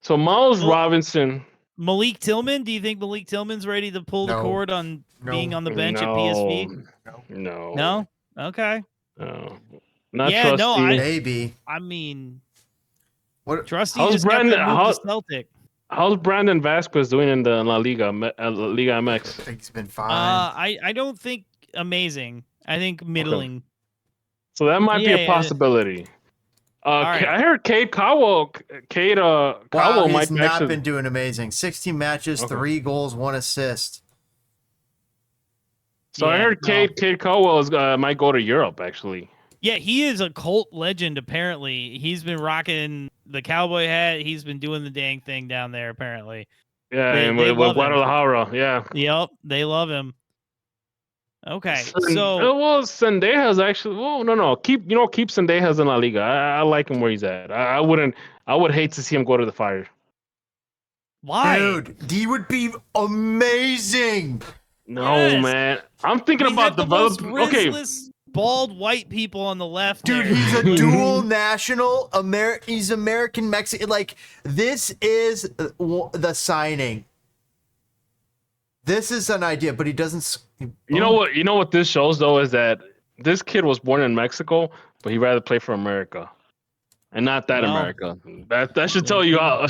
So Miles Robinson. Malik Tillman? Do you think Malik Tillman's ready to pull the cord on being on the bench at PSV? No. No? Okay. No. Not Yeah, trusty. no, maybe. I mean, What? Trusty How's just got Brandon- that move to Celtic. How's Brandon Vasquez doing in the La Liga, Liga I MX? think he's been fine. I don't think amazing. I think middling. So that might be a possibility. right. I heard Cade Cowell wow, might he's not actually. been doing amazing. 16 matches, 3 goals, 1 assist. So I heard Cade Cowell might go to Europe actually. Yeah, he is a cult legend, apparently. He's been rocking the cowboy hat. He's been doing the dang thing down there, apparently. Yeah, They with love him. Guadalajara. Yeah. Yep, they love him. Okay, Zendejas actually. Oh no, keep Zendejas in La Liga. I like him where he's at. I would hate to see him go to the Fire. why? Dude, he would be amazing. No, Yes. man. I'm thinking We about have the most developing. Okay, riskless, bald white people on the left. Dude, there. he's a dual national. He's American Mexican. Like, this is the signing. This is an idea, but he doesn't. you know what this shows though is that this kid was born in Mexico, but he'd rather play for America, and not that Well, America. That should tell you how.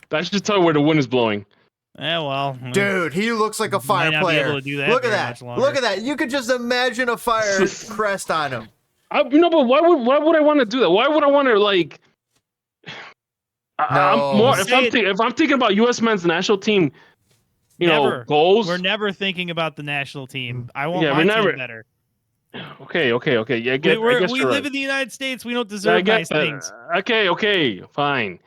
That should tell you where the wind is blowing. Yeah, well, Dude, he looks like a Fire might not be player. able to do that Look at very that. much longer. Look at that. You could just imagine a Fire crest on him. But why would I want to do that? Why would I want to like? I'm more if I'm thinking about U.S. men's national team, goals. We're never thinking about the national team. I want Yeah, my we're never- team better. Okay. Yeah, I We guess live you're right. in the United States. We don't I deserve get nice that. things. Okay, fine.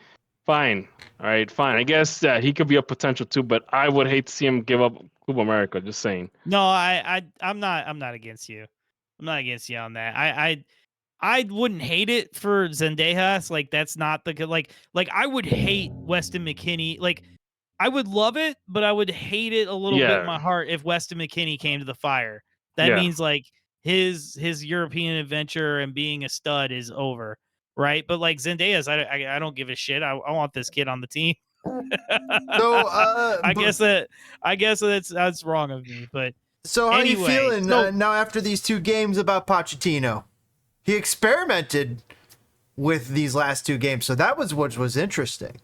All right, fine. I guess he could be a potential too, but I would hate to see him give up Club America. Just saying. No, I'm not against you. I'm not against you on that. I wouldn't hate it for Zendejas. Like, that's not the like I would hate Weston McKennie. Like, I would love it, but I would hate it a little bit in my heart if Weston McKennie came to the Fire. That means like his European adventure and being a stud is over, right? But like Zendejas, I don't give a shit. I want this kid on the team. So I guess that's wrong of me, but So how anyway, are you feeling now after these 2 games about Pochettino? He experimented with these last 2 games, so that was what was interesting.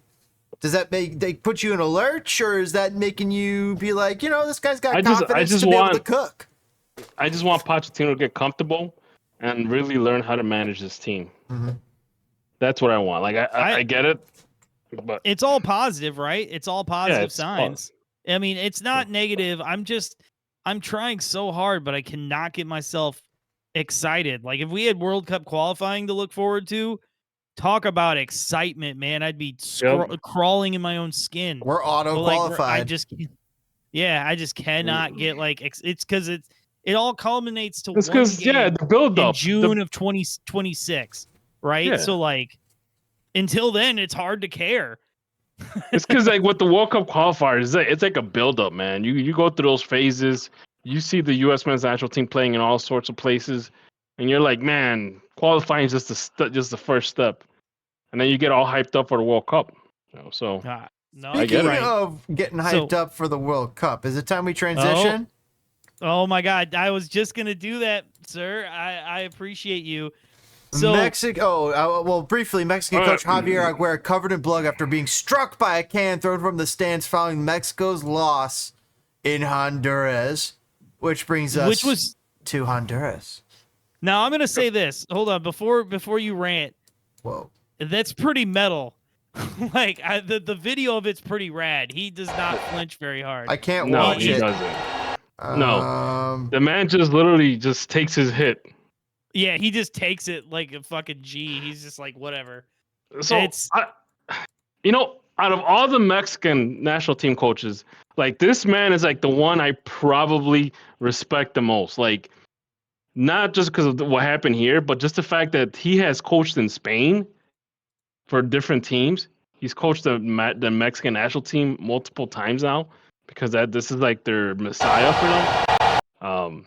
Does that they put you in a lurch, or is that making you be like, this guy's got confidence to be able to cook? I just want Pochettino to get comfortable and really learn how to manage this team. Mm-hmm. That's what I want. Like I get it, but it's all positive, right? It's all positive it's signs. I mean, it's not negative. I'm trying so hard, but I cannot get myself excited. Like, if we had World Cup qualifying to look forward to, talk about excitement, man. I'd be crawling in my own skin. We're auto qualified. I just cannot get like it's because it all culminates to it's one game the build up in June of 2026, right? Yeah. So like until then, it's hard to care. It's because like with the World Cup qualifiers, it's like a build up, man. You go through those phases. You see the U.S. men's national team playing in all sorts of places, and you're like, man, qualifying is just the first step, and then you get all hyped up for the World Cup. So no, I get it. Speaking of getting hyped up for the World Cup, is it time we transition? Oh my God, I was just gonna do that, sir. I appreciate you. So briefly, Mexican coach Javier Aguirre covered in blood after being struck by a can thrown from the stands following Mexico's loss in Honduras, which brings us to Honduras. Now I'm gonna say this. Hold on, before you rant. Whoa, that's pretty metal. Like the video of it's pretty rad. He does not flinch very hard. I can't watch it. No, he doesn't. No, the man just literally just takes his hit. Yeah, he just takes it like a fucking G. He's just like, whatever. So, out of all the Mexican national team coaches, like this man is like the one I probably respect the most. Like, not just because of what happened here, but just the fact that he has coached in Spain for different teams. He's coached the Mexican national team multiple times now because this is like their messiah for them.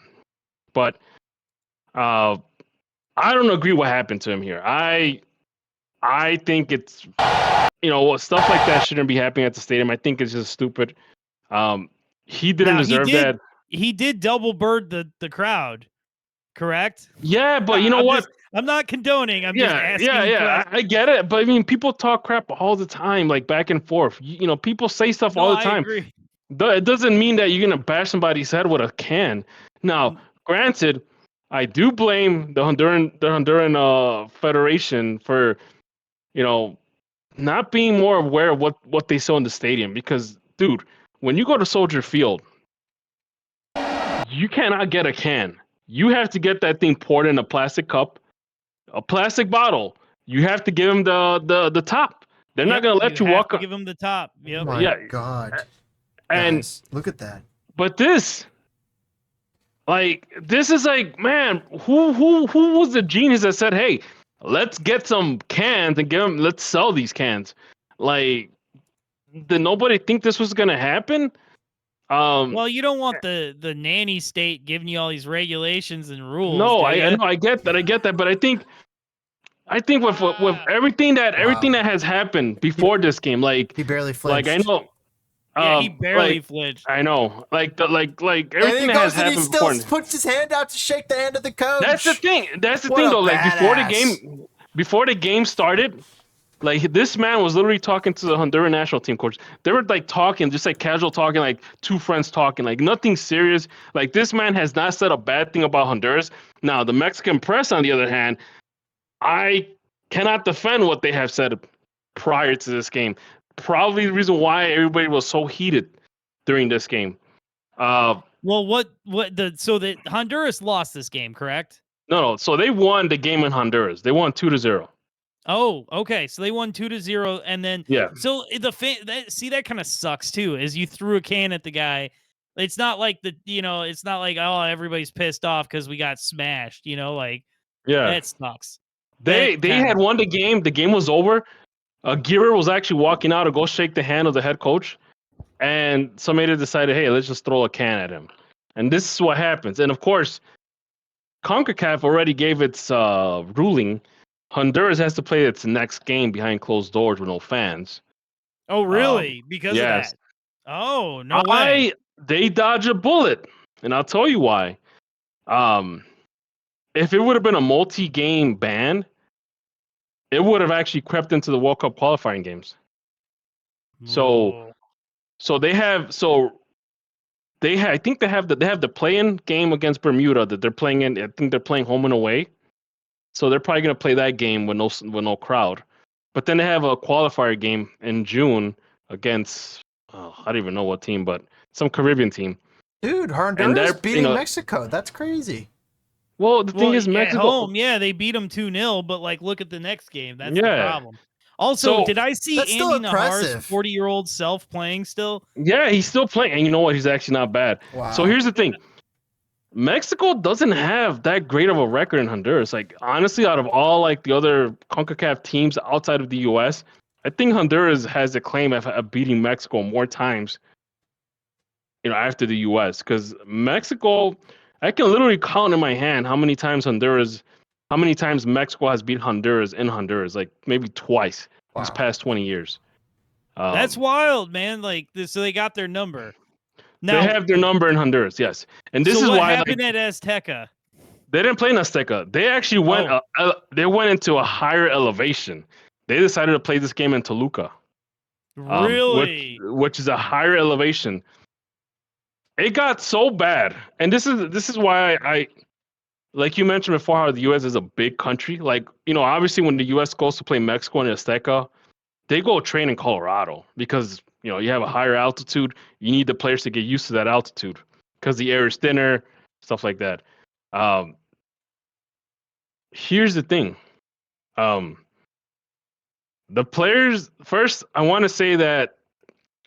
But I don't agree what happened to him here. I think it's stuff like that shouldn't be happening at the stadium. I think it's just stupid. He didn't deserve that. He did double bird the crowd, correct? Yeah, but you know what? I'm not condoning. I'm just asking. Yeah. I get it, but I mean, people talk crap all the time, like back and forth. People say stuff all the time. I agree. It doesn't mean that you're gonna bash somebody's head with a can. Now, granted, I do blame the Honduran Federation for, not being more aware of what they saw in the stadium. Because, dude, when you go to Soldier Field, you cannot get a can. You have to get that thing poured in a plastic cup, a plastic bottle. You have to give them the top. They're not gonna let you walk. Give them the top. Yep. Oh my God. And guys, look at that. But this is like, man, who was the genius that said, hey, let's get some cans and let's sell these cans? Like, did nobody think this was gonna happen? Well, you don't want the nanny state giving you all these regulations and rules. No, I get that, but I think with everything that has happened before this game, like he barely flinched. Like I know. He barely flinched. I know, like everything that has happened before. He still puts his hand out to shake the hand of the coach. That's the thing. Though. Like before the game started, like this man was literally talking to the Honduran national team coach. They were like talking, just like casual talking, like two friends talking, like nothing serious. Like this man has not said a bad thing about Honduras. Now the Mexican press, on the other hand, I cannot defend what they have said prior to this game. Probably the reason why everybody was so heated during this game. So that Honduras lost this game, correct? No. So they won the game in Honduras. They won 2-0. Oh, okay. So they won 2-0, and then So that kind of sucks too. Is you threw a can at the guy. It's not like it's not like everybody's pissed off because we got smashed. That sucks. They had won the game. The game was over. Aguirre was actually walking out to go shake the hand of the head coach, and somebody decided, hey, let's just throw a can at him. And this is what happens. And of course, CONCACAF already gave its ruling. Honduras has to play its next game behind closed doors with no fans. Oh, really? Because of that? Oh, no way. They dodge a bullet, and I'll tell you why. If it would have been a multi-game ban, it would have actually crept into the World Cup qualifying games. So I think they have the play-in game against Bermuda that they're playing in. I think they're playing home and away. So they're probably going to play that game with no crowd. But then they have a qualifier game in June against I don't even know what team, but some Caribbean team. Dude, Honduras beating Mexico. That's crazy. Well, the thing is, at Mexico. home, yeah, they beat them 2-0, but like, look at the next game. That's the Yeah. problem. Also, So did I see that's still Andy Nahar's impressive. 40-year-old self playing still? yeah, he's still playing, and you know what? He's actually not bad. Wow. So here's the thing: Mexico doesn't have that great of a record in Honduras. Like honestly, out of all like the other CONCACAF teams outside of the U.S., I think Honduras has a claim of beating Mexico more times. After the U.S. because Mexico, I can literally count in my hand how many times Mexico has beat Honduras in Honduras, like maybe twice these Wow. past 20 years. That's wild, man. Like, so they got their number. They Now, have their number in Honduras, yes. And this so is what why happened at Azteca? they didn't play in Azteca. They actually went they went into a higher elevation. They decided to play this game in Toluca. Really? Which is a higher elevation. It got so bad. And this is why I like you mentioned before how the US is a big country. Like, obviously when the US goes to play Mexico and Azteca, they go train in Colorado because you have a higher altitude. You need the players to get used to that altitude because the air is thinner, stuff like that. Here's the thing. The players first, I want to say that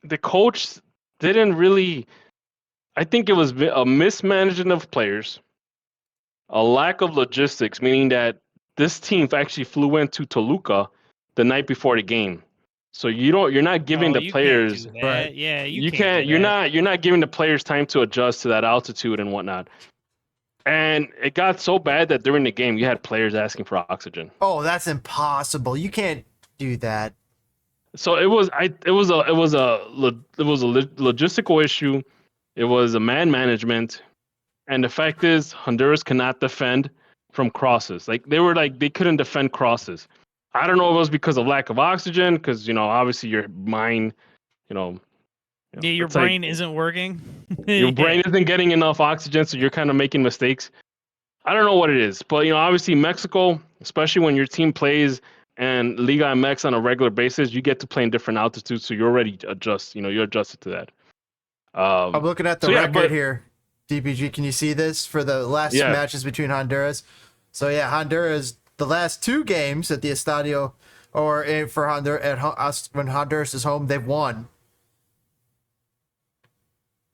the coach didn't really. I think it was a mismanagement of players, a lack of logistics, meaning that this team actually flew into Toluca the night before the game. So you're not giving the players can't do that. Right. Yeah, you can't you're not giving the players time to adjust to that altitude and whatnot. And it got so bad that during the game you had players asking for oxygen. Oh, that's impossible. You can't do that. So it was a logistical issue. It was a man management, and the fact is Honduras cannot defend from crosses. Like they couldn't defend crosses. I don't know if it was because of lack of oxygen, because obviously your mind, yeah, your brain isn't working. Your brain isn't getting enough oxygen, so you're kind of making mistakes. I don't know what it is, but obviously Mexico, especially when your team plays and Liga MX on a regular basis, you get to play in different altitudes, so you're already you're adjusted to that. I'm looking at the record here. DPG, can you see this for the last matches between Honduras? So yeah, Honduras, the last two games at the Estadio for Honduras when Honduras is home, they've won.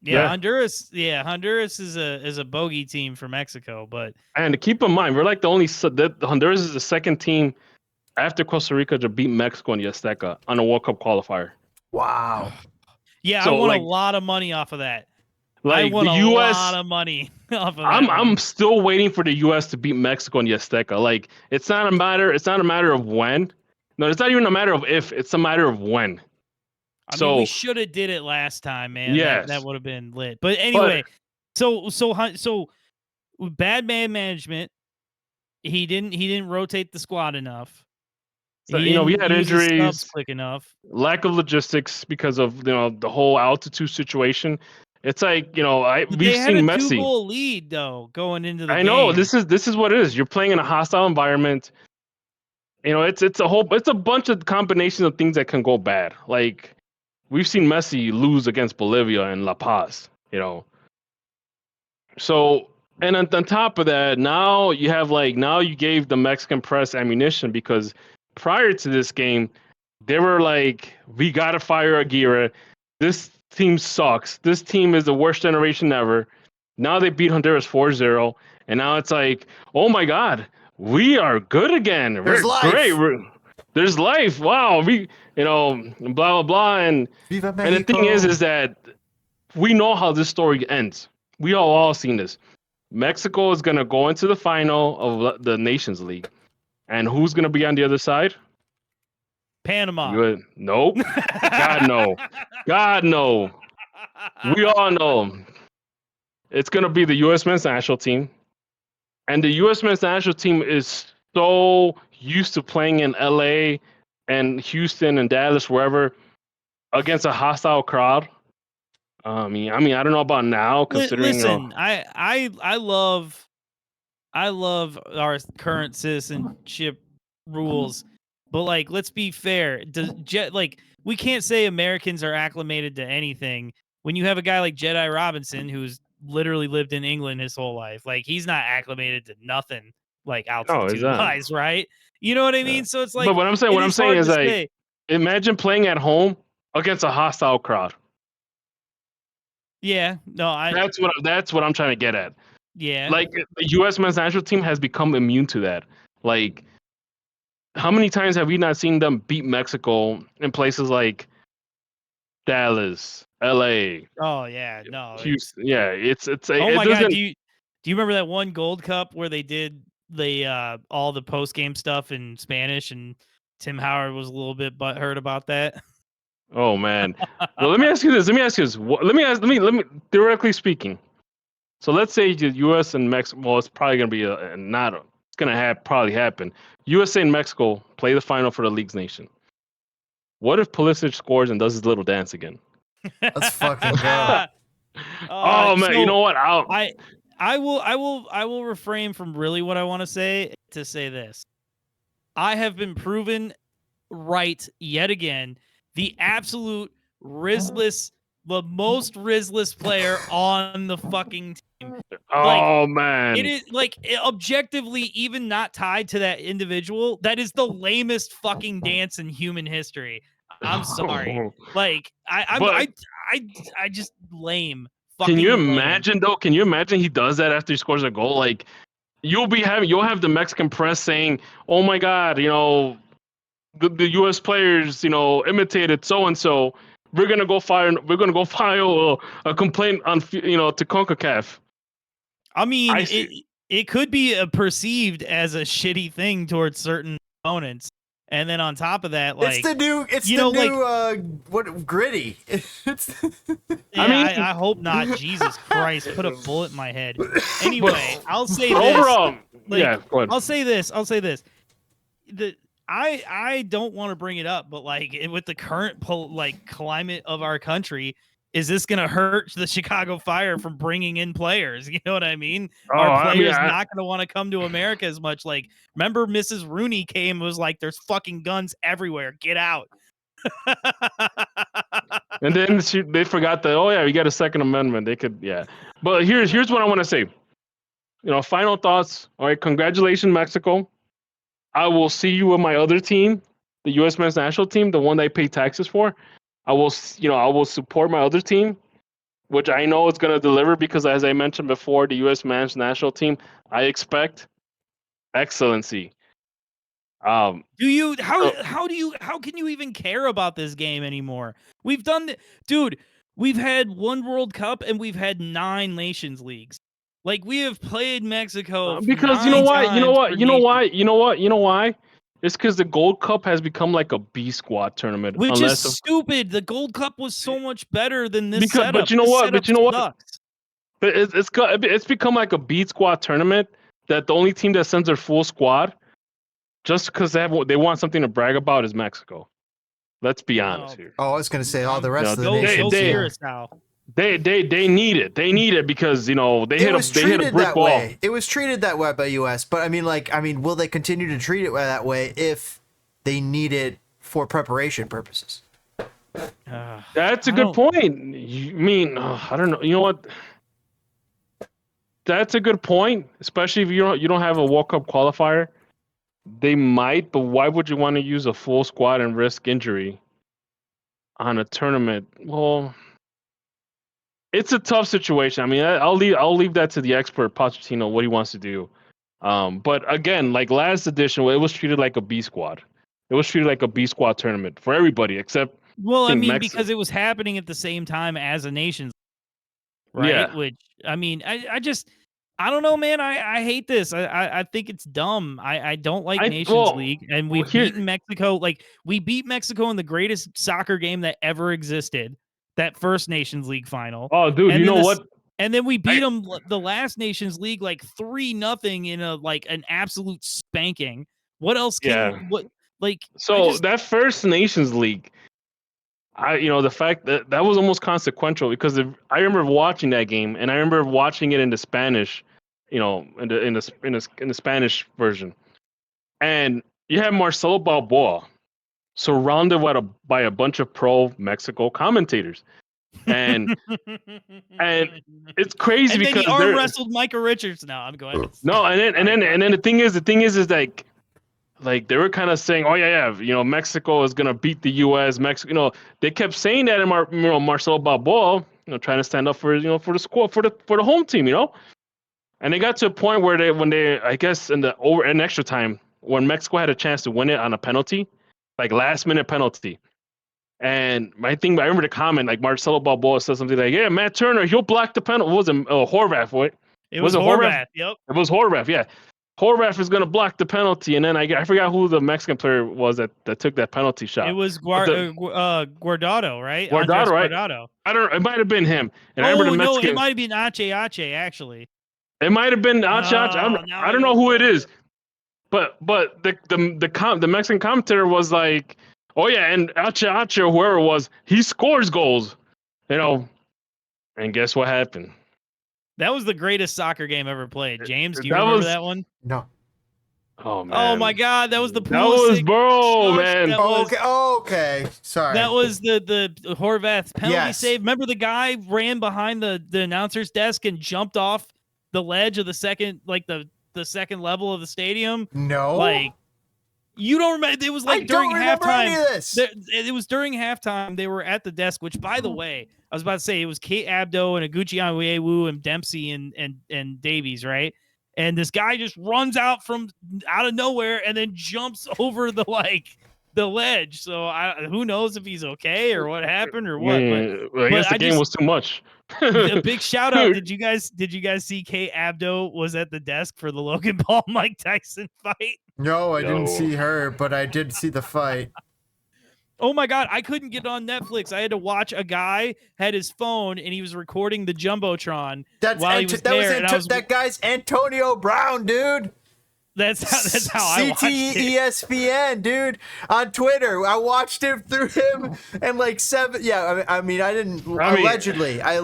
Yeah, Honduras. Yeah, Honduras is a bogey team for Mexico, but and keep in mind, we're like the only Honduras is the second team after Costa Rica to beat Mexico in the Azteca on a World Cup qualifier. Wow. Yeah, so, I won a lot of money off of that. Like I won the a US, lot of money off of that. I'm still waiting for the US to beat Mexico in the Azteca. Like it's not a matter of when. No, it's not even a matter of if. It's a matter of when. I mean, we should have did it last time, man. Yes. That would have been lit. But anyway, so bad man management. He didn't rotate the squad enough. So, we had injuries, quick enough. Lack of logistics because of the whole altitude situation. It's like we've seen Messi. 2-goal lead though going into the game. I know this is what it is. You're playing in a hostile environment. It's a bunch of combinations of things that can go bad. Like we've seen Messi lose against Bolivia and La Paz. So and on top of that, now you have you gave the Mexican press ammunition because prior to this game, they were like, we got to fire Aguirre. This team sucks. This team is the worst generation ever. Now they beat Honduras 4-0. And now it's like, oh my God, we are good again. There's life. Great. There's life. Wow. We, blah, blah, blah. And the thing is that we know how this story ends. We all seen this. Mexico is going to go into the final of the Nations League. And who's going to be on the other side? Panama. Good. Nope. God, no. God, no. We all know. It's going to be the U.S. men's national team. And the U.S. men's national team is so used to playing in L.A. and Houston and Dallas, wherever, against a hostile crowd. I mean, I don't know about now, considering. Listen, I love our current citizenship rules, but let's be fair. We can't say Americans are acclimated to anything when you have a guy like Jedi Robinson who's literally lived in England his whole life. Like he's not acclimated to nothing like Oh, is altitude that? wise, right? You know what I mean? Yeah. So it's like, But what I'm saying is to like, say. imagine playing at home against a hostile crowd. Yeah, no, That's what I'm trying to get at. yeah. Like the U.S. men's national team has become immune to that. Like, how many times have we not seen them beat Mexico in places like Dallas, L.A., Oh yeah, no. Houston? Yeah, it's Oh it my God, doesn't. do you remember that one Gold Cup where they did the all the post game stuff in Spanish and Tim Howard was a little bit butthurt about that? Oh man. Well, let me ask you this. Let me theoretically speaking. So let's say the U.S. and Mexico. Well, it's probably gonna be It's gonna probably happen. USA and Mexico play the final for the League's Nation. What if Pulisic scores and does his little dance again? Let's fucking go. Oh man, you know what? I will refrain from really what I want to say this. I have been proven right yet again. The absolute the most rizless player on the fucking team. Oh man, It is objectively even not tied to that individual. That is the lamest fucking dance in human history. I'm sorry. Like I just lame. Can you Lame. imagine though? Can you imagine he does that after he scores a goal? Like you'll have the Mexican press saying, "Oh my God, the U.S. players, imitated so and so. We're gonna go file a complaint on to CONCACAF." I mean, it could be perceived as a shitty thing towards certain opponents, and then on top of that, like it's the new gritty. I hope not. Jesus Christ, put a bullet in my head. Anyway, I'll say this. Overall, go ahead. I'll say this. I don't want to bring it up, but with the current climate of our country, is this going to hurt the Chicago Fire from bringing in players? You know what I mean? Are players not going to want to come to America as much? Like, remember Mrs. Rooney came and was like, "There's fucking guns everywhere. Get out." And then they forgot that. Oh yeah, we got a Second Amendment. They could, yeah. But here's what I want to say. Final thoughts. All right, congratulations, Mexico. I will see you with my other team, the U.S. men's national team, the one that I pay taxes for. I will support my other team, which I know is going to deliver because, as I mentioned before, the U.S. men's national team, I expect excellency. How can you even care about this game anymore? We've had one World Cup and we've had 9 Nations Leagues. Like, we have played Mexico because you know why? It's because the Gold Cup has become like a B squad tournament, which is stupid. The Gold Cup was so much better than this setup. But you know what? But it's become like a B squad tournament that the only team that sends their full squad, just because they want something to brag about, is Mexico. Let's be honest here. Oh, I was gonna say all the rest of the nations. They need it. They need it because they hit a brick wall. It was treated that way by US, but I mean, will they continue to treat it that way if they need it for preparation purposes? That's a good point. I don't know. You know what? That's a good point, especially if you don't have a World Cup qualifier. They might, but why would you want to use a full squad and risk injury on a tournament? Well, it's a tough situation. I mean, I'll leave that to the expert Pochettino, what he wants to do. But again, like last edition, it was treated like a B squad. It was treated like a B squad tournament for everybody except. Well, I mean, because it was happening at the same time as a Nations, right? Yeah. Which I mean, I don't know, man. I hate this. I think it's dumb. I don't like Nations League, and we've beaten Mexico. Like, we beat Mexico in the greatest soccer game that ever existed. That first Nations League final. Oh, dude, you know what? And then we beat them the last Nations League 3-0 in an absolute spanking. What else can that first Nations League, the fact that was almost consequential because I remember watching that game and I remember watching it in the Spanish, in the Spanish version, and you have Marcelo Balboa surrounded by a bunch of pro Mexico commentators. and it's crazy and then because he arm wrestled Micah Richards. No, I'm going. No, and then the thing is like they were kind of saying, oh yeah, Mexico is gonna beat the U.S. Mexico, they kept saying that in Marcelo Balboa, trying to stand up for for the squad, for the home team, and they got to a point where when they I guess in extra time when Mexico had a chance to win it on a penalty, like last minute penalty. And I remember the comment, like Marcelo Balboa said something like, yeah, Matt Turner, he'll block the penalty. What was it? Horvath, what? It was Horvath. Yep. It was Horvath, yeah. Horvath is going to block the penalty, and then I forgot who the Mexican player was that took that penalty shot. It was Guardado, right? Guardado, right? Guardado. It might have been him. And I remember the Mexican. No, it might have been Ache, actually. It might have been Ache. I don't know who it is. But the Mexican commentator was like, oh yeah, and Ache or whoever it was, he scores goals, and guess what happened? That was the greatest soccer game ever played. James, do you remember that one? No. Oh man! Oh my God, that was the Pulisic. That was bro, man. Okay. Sorry. That was the Horvath penalty save. Remember the guy ran behind the announcer's desk and jumped off the ledge of the second, like the second level of the stadium? No. Like, you don't remember? It was like during halftime. Any of this. It was during halftime. They were at the desk, which, by the way, I was about to say it was Kate Abdo and Aguchi Onyewu and Dempsey and Davies, right? And this guy just runs out of nowhere and then jumps over the ledge. So who knows if he's okay or what happened or what? But I guess the game was too much. A big shout out! Did you guys see Kate Abdo was at the desk for the Logan Paul Mike Tyson fight? No, I didn't see her, but I did see the fight. Oh my God, I couldn't get on Netflix. I had to watch a guy had his phone and he was recording the Jumbotron while he was there. That guy's Antonio Brown, dude. That's how I watched it. ESPN, dude, on Twitter. I watched it through him and like 7. Yeah, I mean, I didn't allegedly. I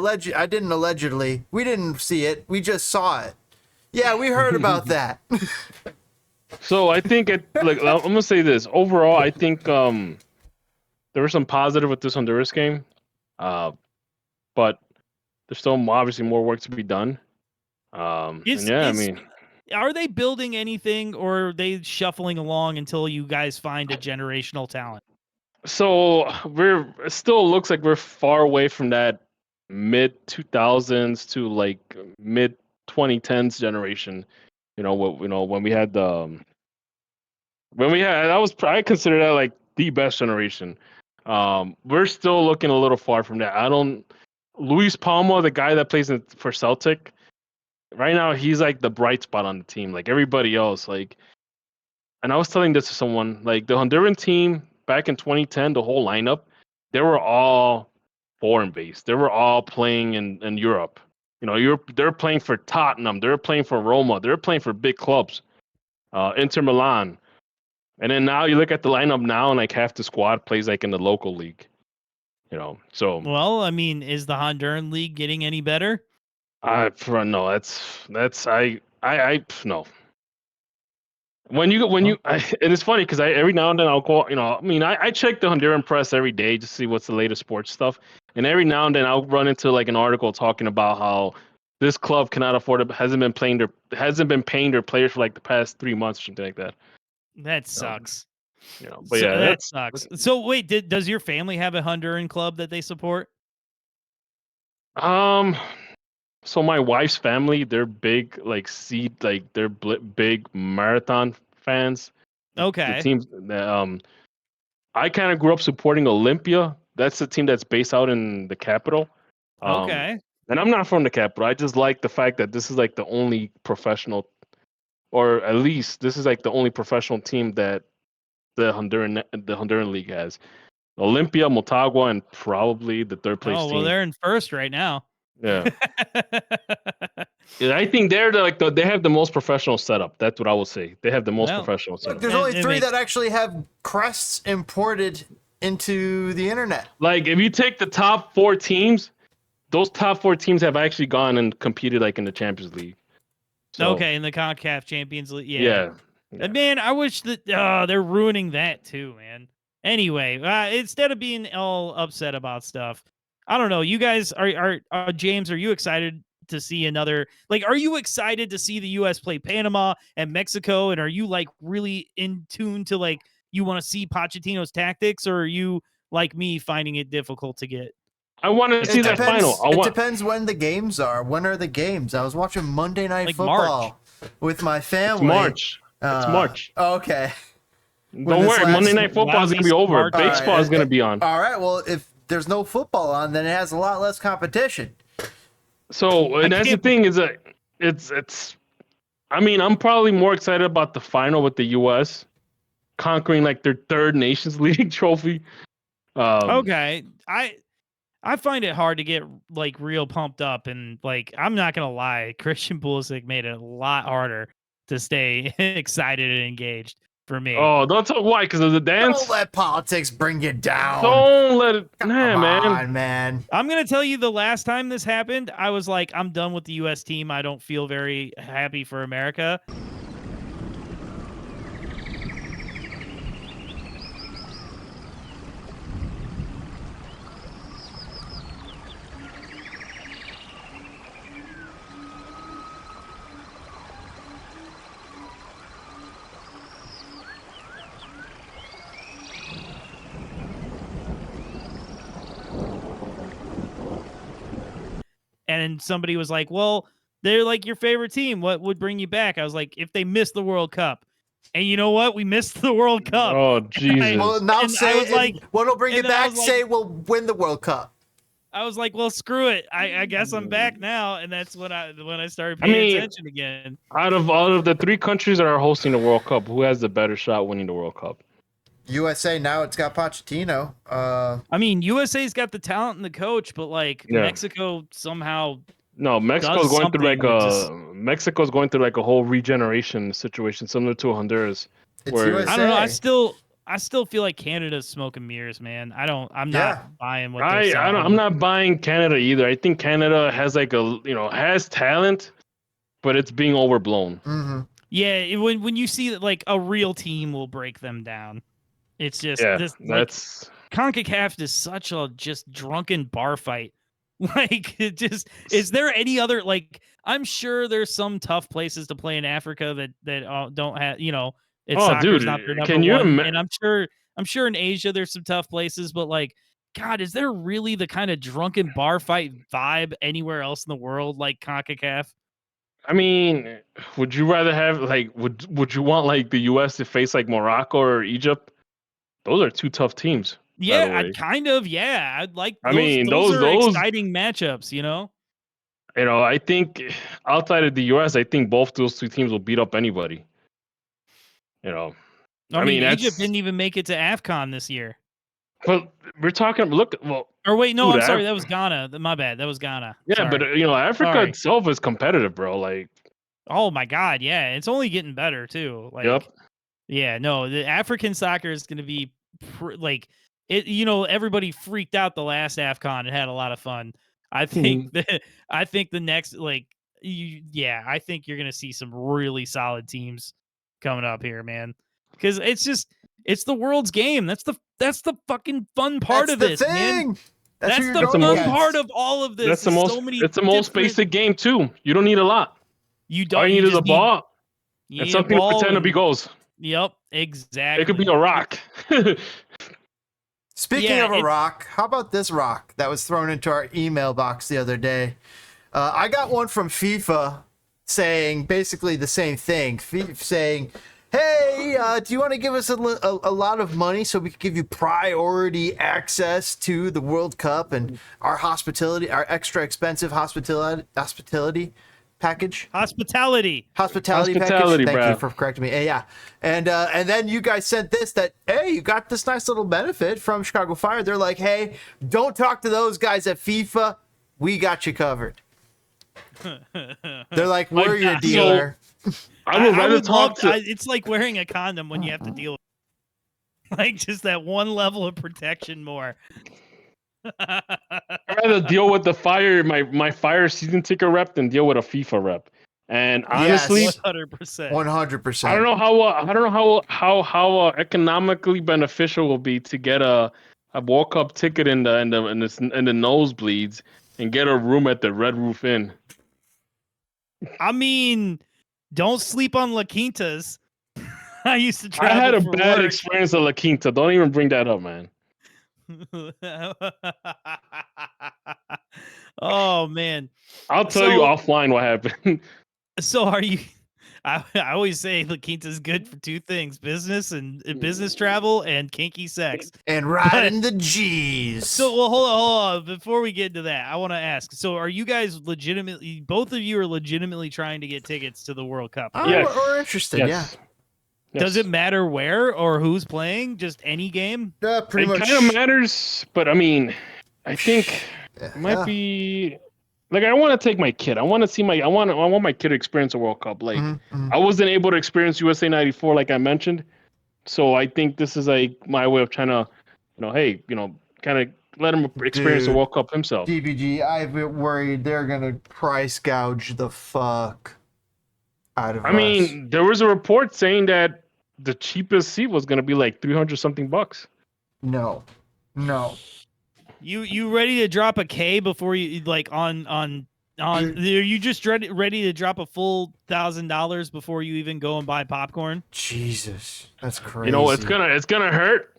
didn't allegedly. We didn't see it. We just saw it. Yeah, we heard about that. So I think I'm gonna say this. Overall, I think there was some positive with this Honduras game, but there's still obviously more work to be done. Are they building anything, or are they shuffling along until you guys find a generational talent? So it still looks like we're far away from that mid 2000s to like mid 2010s generation. When we had I consider that like the best generation. We're still looking a little far from that. Luis Palma, the guy that plays for Celtic, right now he's like the bright spot on the team. Like everybody else, and I was telling this to someone, like the Honduran team back in 2010, the whole lineup, they were all foreign based. They were all playing in Europe. They're playing for Tottenham. They're playing for Roma. They're playing for big clubs, Inter Milan. And then now you look at the lineup now, and like half the squad plays like in the local league. So. Well, I mean, is the Honduran league getting any better? No. That's no. And it's funny because every now and then I'll go. I check the Honduran press every day to see what's the latest sports stuff, and every now and then I'll run into like an article talking about how this club cannot afford hasn't been paying their players for like the past 3 months or something like that. That sucks. But yeah, that sucks. So wait, does your family have a Honduran club that they support? So my wife's family, they're big, they're big marathon fans. Okay. The teams. I kind of grew up supporting Olympia. That's the team that's based out in the capital. Okay. And I'm not from the capital. I just like the fact that this is like the only professional, or at least this is like the only professional team that the Honduran league has. Olympia, Motagua, and probably the third place team. Oh, well, they're in first right now. Yeah. I think they have the most professional setup. That's what I would say. They have the most professional setup. There's only 3 that actually have crests imported into the internet. Like if you take the top 4 teams, those top 4 teams have actually gone and competed like in the Champions League. So, okay, in the CONCACAF Champions League. Yeah. Man, I wish that they're ruining that too, man. Anyway, instead of being all upset about stuff, I don't know. You guys are James, are you excited to see another, like, are you excited to see the US play Panama and Mexico? And are you like really in tune to like, you want to see Pochettino's tactics, or are you like me finding it difficult to get? I want to see that final. It depends when the games are. When are the games? I was watching Monday Night Football with my family. It's March. Okay. Don't worry. Monday Night Football is going to be over. Baseball is going to be on. All right. Well, if there's no football on, then it has a lot less competition. So, and that's the thing is that it's. I mean, I'm probably more excited about the final with the U.S. conquering like their third Nations League trophy. Okay, I find it hard to get like real pumped up, and like I'm not gonna lie, Christian Pulisic made it a lot harder to stay excited and engaged for me. Oh, don't tell why, because of the dance. Don't let politics bring you down. Don't let it. Come on, man. I'm gonna tell you, the last time this happened, I was like, I'm done with the U.S. team. I don't feel very happy for America. And somebody was like, well, they're like your favorite team. What would bring you back? I was like, if they missed the World Cup. And you know what? We missed the World Cup. Oh, Jesus. Well, now say, like, what'll bring you back? Say we'll win the World Cup. I was like, well, screw it. I guess I'm back now. And that's when I started paying attention again. Out of the three countries that are hosting the World Cup, who has the better shot winning the World Cup? USA. Now it's got Pochettino. I mean, USA's got the talent and the coach, but like Mexico somehow. No, Mexico's going through like a whole regeneration situation similar to Honduras. USA. I don't know. I still feel like Canada's smoke and mirrors, man. I'm not buying what they're selling. I'm not buying Canada either. I think Canada has like has talent, but it's being overblown. Mm-hmm. Yeah, when you see that like a real team will break them down. It's just that's CONCACAF is such a just drunken bar fight. Like it just is there any other like I'm sure there's some tough places to play in Africa that don't have it's soccer's not their number one. And I'm sure in Asia there's some tough places, but like God, is there really the kind of drunken bar fight vibe anywhere else in the world like CONCACAF? I mean, would you rather have like would you want like the US to face like Morocco or Egypt? Those are two tough teams. Yeah, I'd like those are exciting matchups, I think outside of the US, I think both those two teams will beat up anybody. I mean Egypt didn't even make it to AFCON this year. But we're talking sorry, that was Ghana. My bad. That was Ghana. Yeah, sorry. But Africa itself is competitive, bro. Like, oh my God, yeah, it's only getting better too. Like, yep. Yeah, no, the African soccer is going to be everybody freaked out the last AFCON and had a lot of fun. I think I think the next I think you're going to see some really solid teams coming up here, man. Because it's the world's game. That's the fucking fun part of this, man. That's the fun part of all of this. It's the most basic game too. You don't need a lot. All you need is a ball and something to pretend to be goals. Yep, exactly. It could be a rock. Speaking of a rock, how about this rock that was thrown into our email box the other day? I got one from FIFA saying basically the same thing. Saying, hey, do you want to give us a lot of money so we can give you priority access to the World Cup and our extra expensive hospitality package? Hospitality package. Thank you for correcting me. Yeah. And then you guys sent this that, hey, you got this nice little benefit from Chicago Fire. They're like, hey, don't talk to those guys at FIFA. We got you covered. They're like, we're your dealer. I would rather talk to. It's like wearing a condom when you have to deal with like just that one level of protection more. I'd rather deal with the Fire, my Fire season ticket rep than deal with a FIFA rep. And honestly, 100%. I don't know how economically beneficial it will be to get a a World Cup ticket in the nosebleeds and get a room at the Red Roof Inn. I mean, don't sleep on La Quintas. I used to I travel had a for bad work. experience at La Quinta. Don't even bring that up, man. Oh man. I'll tell you offline what happened. So are you? I always say La Quinta's good for two things: business and business travel and kinky sex. And riding the G's. So well, hold on. Before we get into that, I want to ask. So are you guys legitimately? Both of you are legitimately trying to get tickets to the World Cup? Yes. We're interested. Yes. Yeah. Does it matter where or who's playing? Just any game? Pretty much. It kind of matters, but I mean, I think it might be. Like, I want to take my kid. I want to see I want my kid to experience a World Cup. Like, I wasn't able to experience USA '94, like I mentioned. So I think this is like my way of trying to, kind of let him experience the World Cup himself. DPG, I've been worried they're gonna price gouge the fuck out of us. I mean, there was a report saying that the cheapest seat was gonna be like $300 something. No. You ready to drop a K before you like on? Are you just ready to drop a full $1,000 before you even go and buy popcorn? Jesus, that's crazy. You know, it's gonna hurt.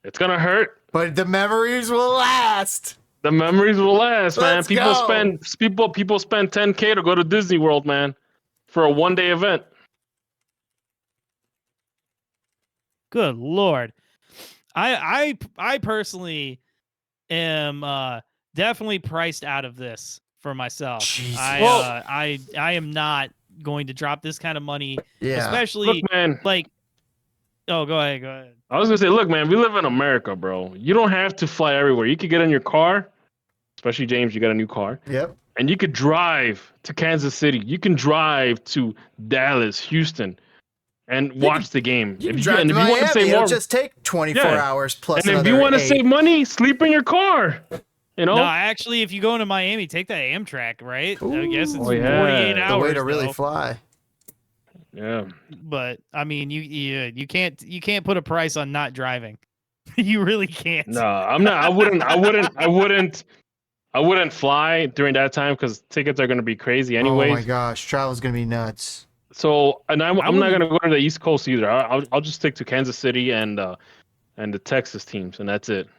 It's gonna hurt. But the memories will last. The memories will last, man. Let's People go. spend $10K to go to Disney World, man, for a one-day event. Good Lord. I personally am definitely priced out of this for myself. Jesus. I am not going to drop this kind of money, especially Look, man. like. Oh, go ahead. I was gonna say, look, man, we live in America, bro. You don't have to fly everywhere. You could get in your car, especially James. You got a new car. Yep. And you could drive to Kansas City. You can drive to Dallas, Houston, and watch the game. You can drive to Miami. It'll just take 24 hours plus. And if you want to save money, sleep in your car. You know. No, actually, if you go into Miami, take that Amtrak, right? Ooh. I guess it's 48 hours. The way to really fly. Yeah. But I mean, you can't put a price on not driving. You really can't. No, I'm not. I wouldn't fly during that time because tickets are going to be crazy anyways. Oh my gosh, travel's going to be nuts. So, and I'm not going to go to the East Coast either. I'll just stick to Kansas City and the Texas teams, and that's it.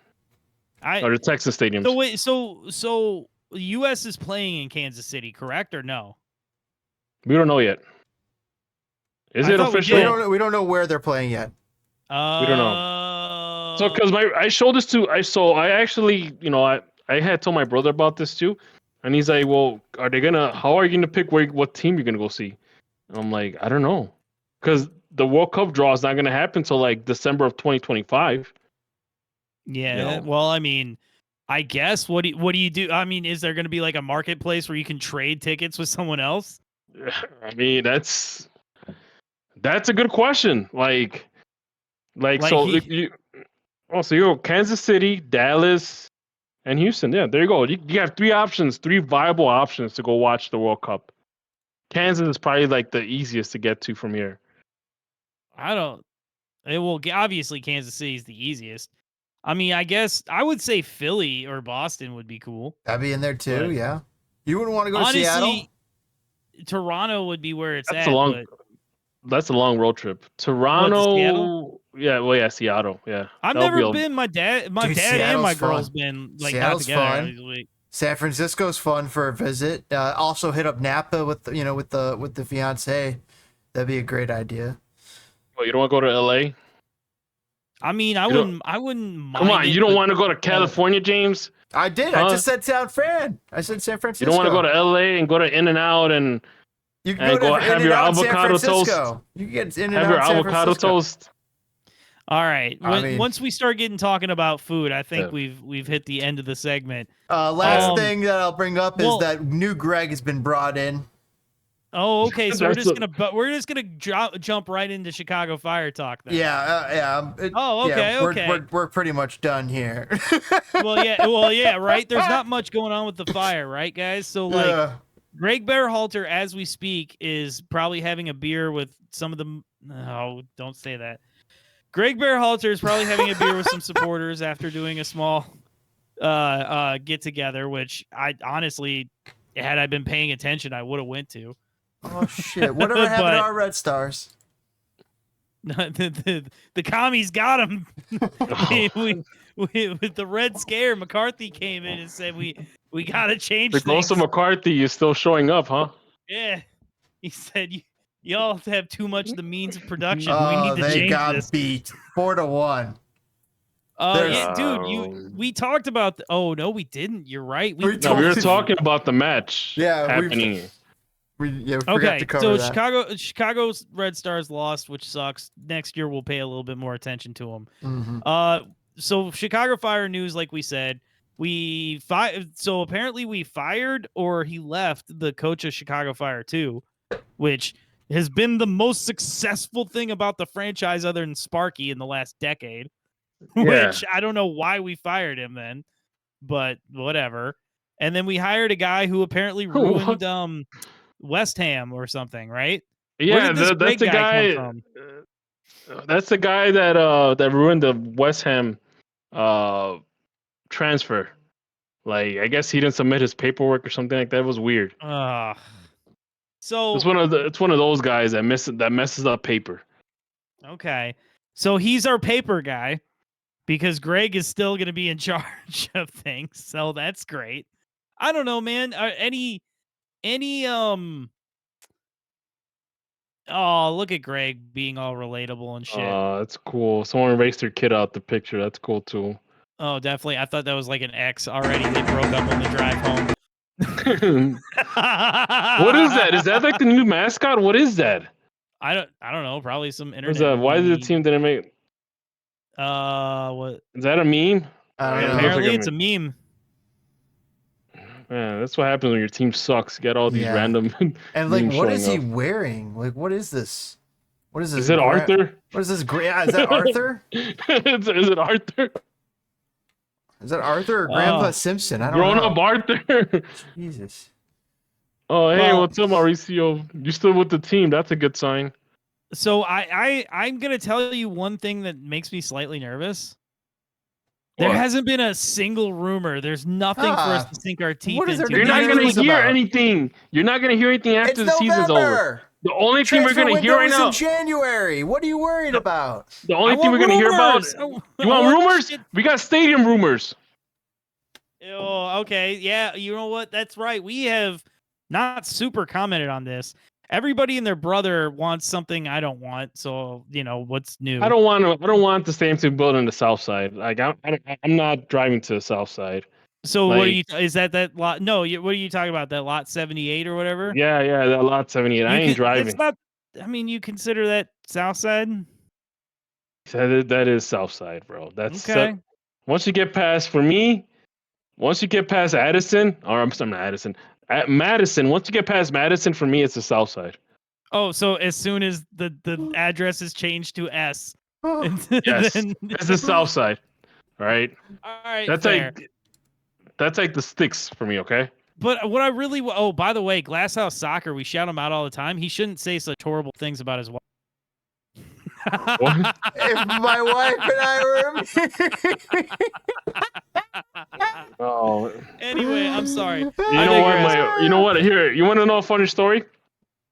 Or the Texas stadiums. So wait, so the U.S. is playing in Kansas City, correct or no? We don't know yet. Is it official? We don't know where they're playing yet. We don't know. So, because I showed this to I actually, I had told my brother about this too, and he's like, "Well, how are you gonna pick what team you're gonna go see?" And I'm like, "I don't know," because the World Cup draw is not gonna happen until like December of 2025. Yeah. Well, I mean, I guess what do you do? I mean, is there gonna be like a marketplace where you can trade tickets with someone else? I mean, that's a good question. So you go Kansas City, Dallas, and Houston. Yeah, there you go. You have three viable options to go watch the World Cup. Kansas is probably like the easiest to get to from here. Obviously Kansas City is the easiest. I mean, I guess I would say Philly or Boston would be cool. That'd be in there too, yeah. You wouldn't want to go to Seattle? Toronto would be where it's at. That's a long road trip. Toronto, Seattle? Yeah, Seattle, yeah. I've never been. My dad and my girl's been like Seattle's not together. Fun. San Francisco's fun for a visit. Also hit up Napa with the fiance. That'd be a great idea. Well, you don't want to go to LA? I mean, I wouldn't mind. Come on, you don't want to go to California, James? I did. Huh? I just said San Fran. I said San Francisco. You don't want to go to LA and go to In-N-Out and you can go have your avocado toast. You can get In-N-Out. Have your avocado toast. All right. Once we start talking about food, I think we've hit the end of the segment. Last thing that I'll bring up is that new Greg has been brought in. Oh, okay. So we're just gonna jump right into Chicago Fire talk then. Yeah. Okay. We're pretty much done here. Well, yeah. Right. There's not much going on with the Fire, right, guys? So Greg Berhalter, as we speak, is probably having a beer with some of the. No, don't say that. Greg Berhalter is probably having a beer with some supporters after doing a small get together, which I honestly, had I been paying attention, I would have went to. Oh shit! Whatever happened to our Red Stars? The commies got him. With the Red Scare, McCarthy came in and said we got to change the things. ghost of McCarthy is still showing up, huh? Yeah, he said y'all have too much the means of production. Oh, we need to they change got this. beat 4-1. Yeah, dude, we talked about. Oh no, we didn't. You're right. We were talking about the match. Yeah, happening. We forgot to cover that. Chicago's Red Stars lost, which sucks. Next year we'll pay a little bit more attention to them. Mm-hmm. So Chicago Fire news, like we said, so apparently we fired or he left the coach of Chicago Fire too, which has been the most successful thing about the franchise other than Sparky in the last decade. Yeah. Which I don't know why we fired him then, but whatever. And then we hired a guy who apparently ruined West Ham or something, right? Yeah, that's the guy. That's the guy that ruined the West Ham transfer. Like, I guess he didn't submit his paperwork or something like that. It was weird. So it's one of those guys that messes up paper. Okay, so he's our paper guy because Greg is still going to be in charge of things. So that's great. I don't know, man. Oh, look at Greg being all relatable and shit. That's cool. Someone erased their kid out the picture. That's cool too. Oh, definitely. I thought that was like an ex already. They broke up on the drive home. What is that? Is that like the new mascot? What is that? I don't know. Probably some internet. What's that? Why did the team didn't make? What? Is that a meme? Apparently, it's a meme. Man, that's what happens when your team sucks. You get all these random. And like, what is he wearing? Like, what is this? What is this? Is it Arthur? What is this? Is that Arthur? Is it Arthur? Is that Arthur or Grandpa Simpson? I don't know. Grown up Arthur. Jesus. Oh, hey, what's up, Mauricio? You still with the team? That's a good sign. So I'm gonna tell you one thing that makes me slightly nervous. There hasn't been a single rumor. There's nothing for us to sink our teeth into. You're not going to hear anything. You're not going to hear anything after the season's over. The only thing we're going to hear right now in January. What are you worried about? The only thing we're going to hear about. You want rumors? We got stadium rumors. Oh, okay. Yeah, you know what? That's right. We have not super commented on this. Everybody and their brother wants something I don't want. So, what's new? I don't want the stadium to be built in the South Side. Like I'm not driving to the South Side. So what are you? Is that lot? No, what are you talking about? That lot 78 or whatever? Yeah, that lot 78. I ain't driving. It's not. I mean, you consider that South Side? That is South Side, bro. That's okay. Once you get past Addison, or I'm not Addison. At Madison, once you get past Madison, for me, it's the South Side. Oh, so as soon as the address is changed to S, yes, it's the South Side. All right. That's fair. like the sticks for me. Okay. But what I really by the way, Glasshouse Soccer, we shout him out all the time. He shouldn't say such horrible things about his wife. If my wife and I were Oh. Anyway, I'm sorry. You know what? Here, you want to know a funny story?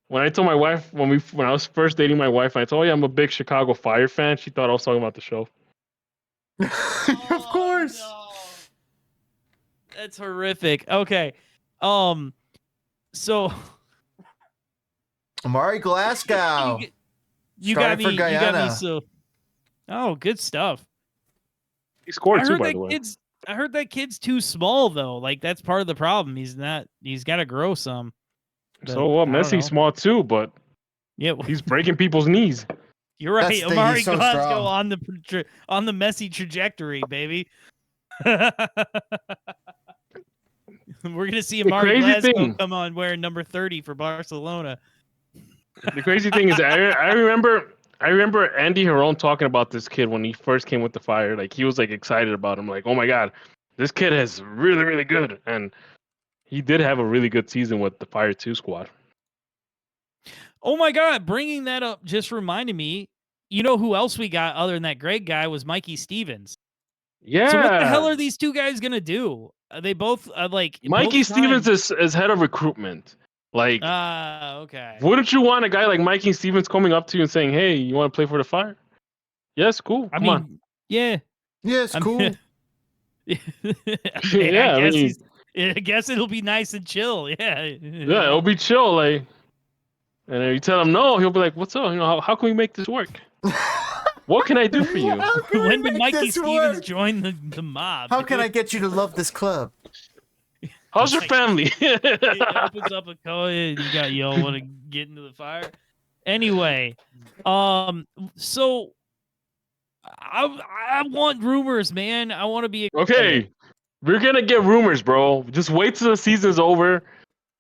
When I told my wife when I was first dating my wife, I told her I'm a big Chicago Fire fan. She thought I was talking about the show. Of course. No. That's horrific. Okay. So Amari Glasgow. You got me so. Oh, good stuff. He scored too, by the way. I heard that kid's too small though. Like that's part of the problem. He's got to grow some. So what? Messi's small too, but he's breaking people's knees. You're right. Amari Glasgow on the Messi trajectory, baby. We're gonna see Amari Glasgow come on wearing number 30 for Barcelona. The crazy thing is, I remember Andy Herron talking about this kid when he first came with the Fire. Like he was like excited about him. Like, oh my god, this kid is really really good, and he did have a really good season with the Fire 2 squad. Oh my god, bringing that up just reminded me. you know who else we got other than that Greg guy was Mikey Stevens. Yeah. So what the hell are these two guys gonna do? They both like Mikey both Stevens is head of recruitment. Like, okay. wouldn't you want a guy like Mikey Stevens coming up to you and saying, "Hey, you want to play for the Fire?" Yes, cool. Come on. Yeah. Yes, cool. I guess it'll be nice and chill. Yeah. Yeah, it'll be chill. Like, and if you tell him no, he'll be like, "What's up? You know, how can we make this work? What can I do for you?" When did Mikey Stevens join the mob? How can I get you to love this club? How's your family? He opens up a code. You got y'all want to get into the Fire. Anyway, so I want rumors, man. I want to be Okay, we're gonna get rumors, bro. Just wait till the season's over.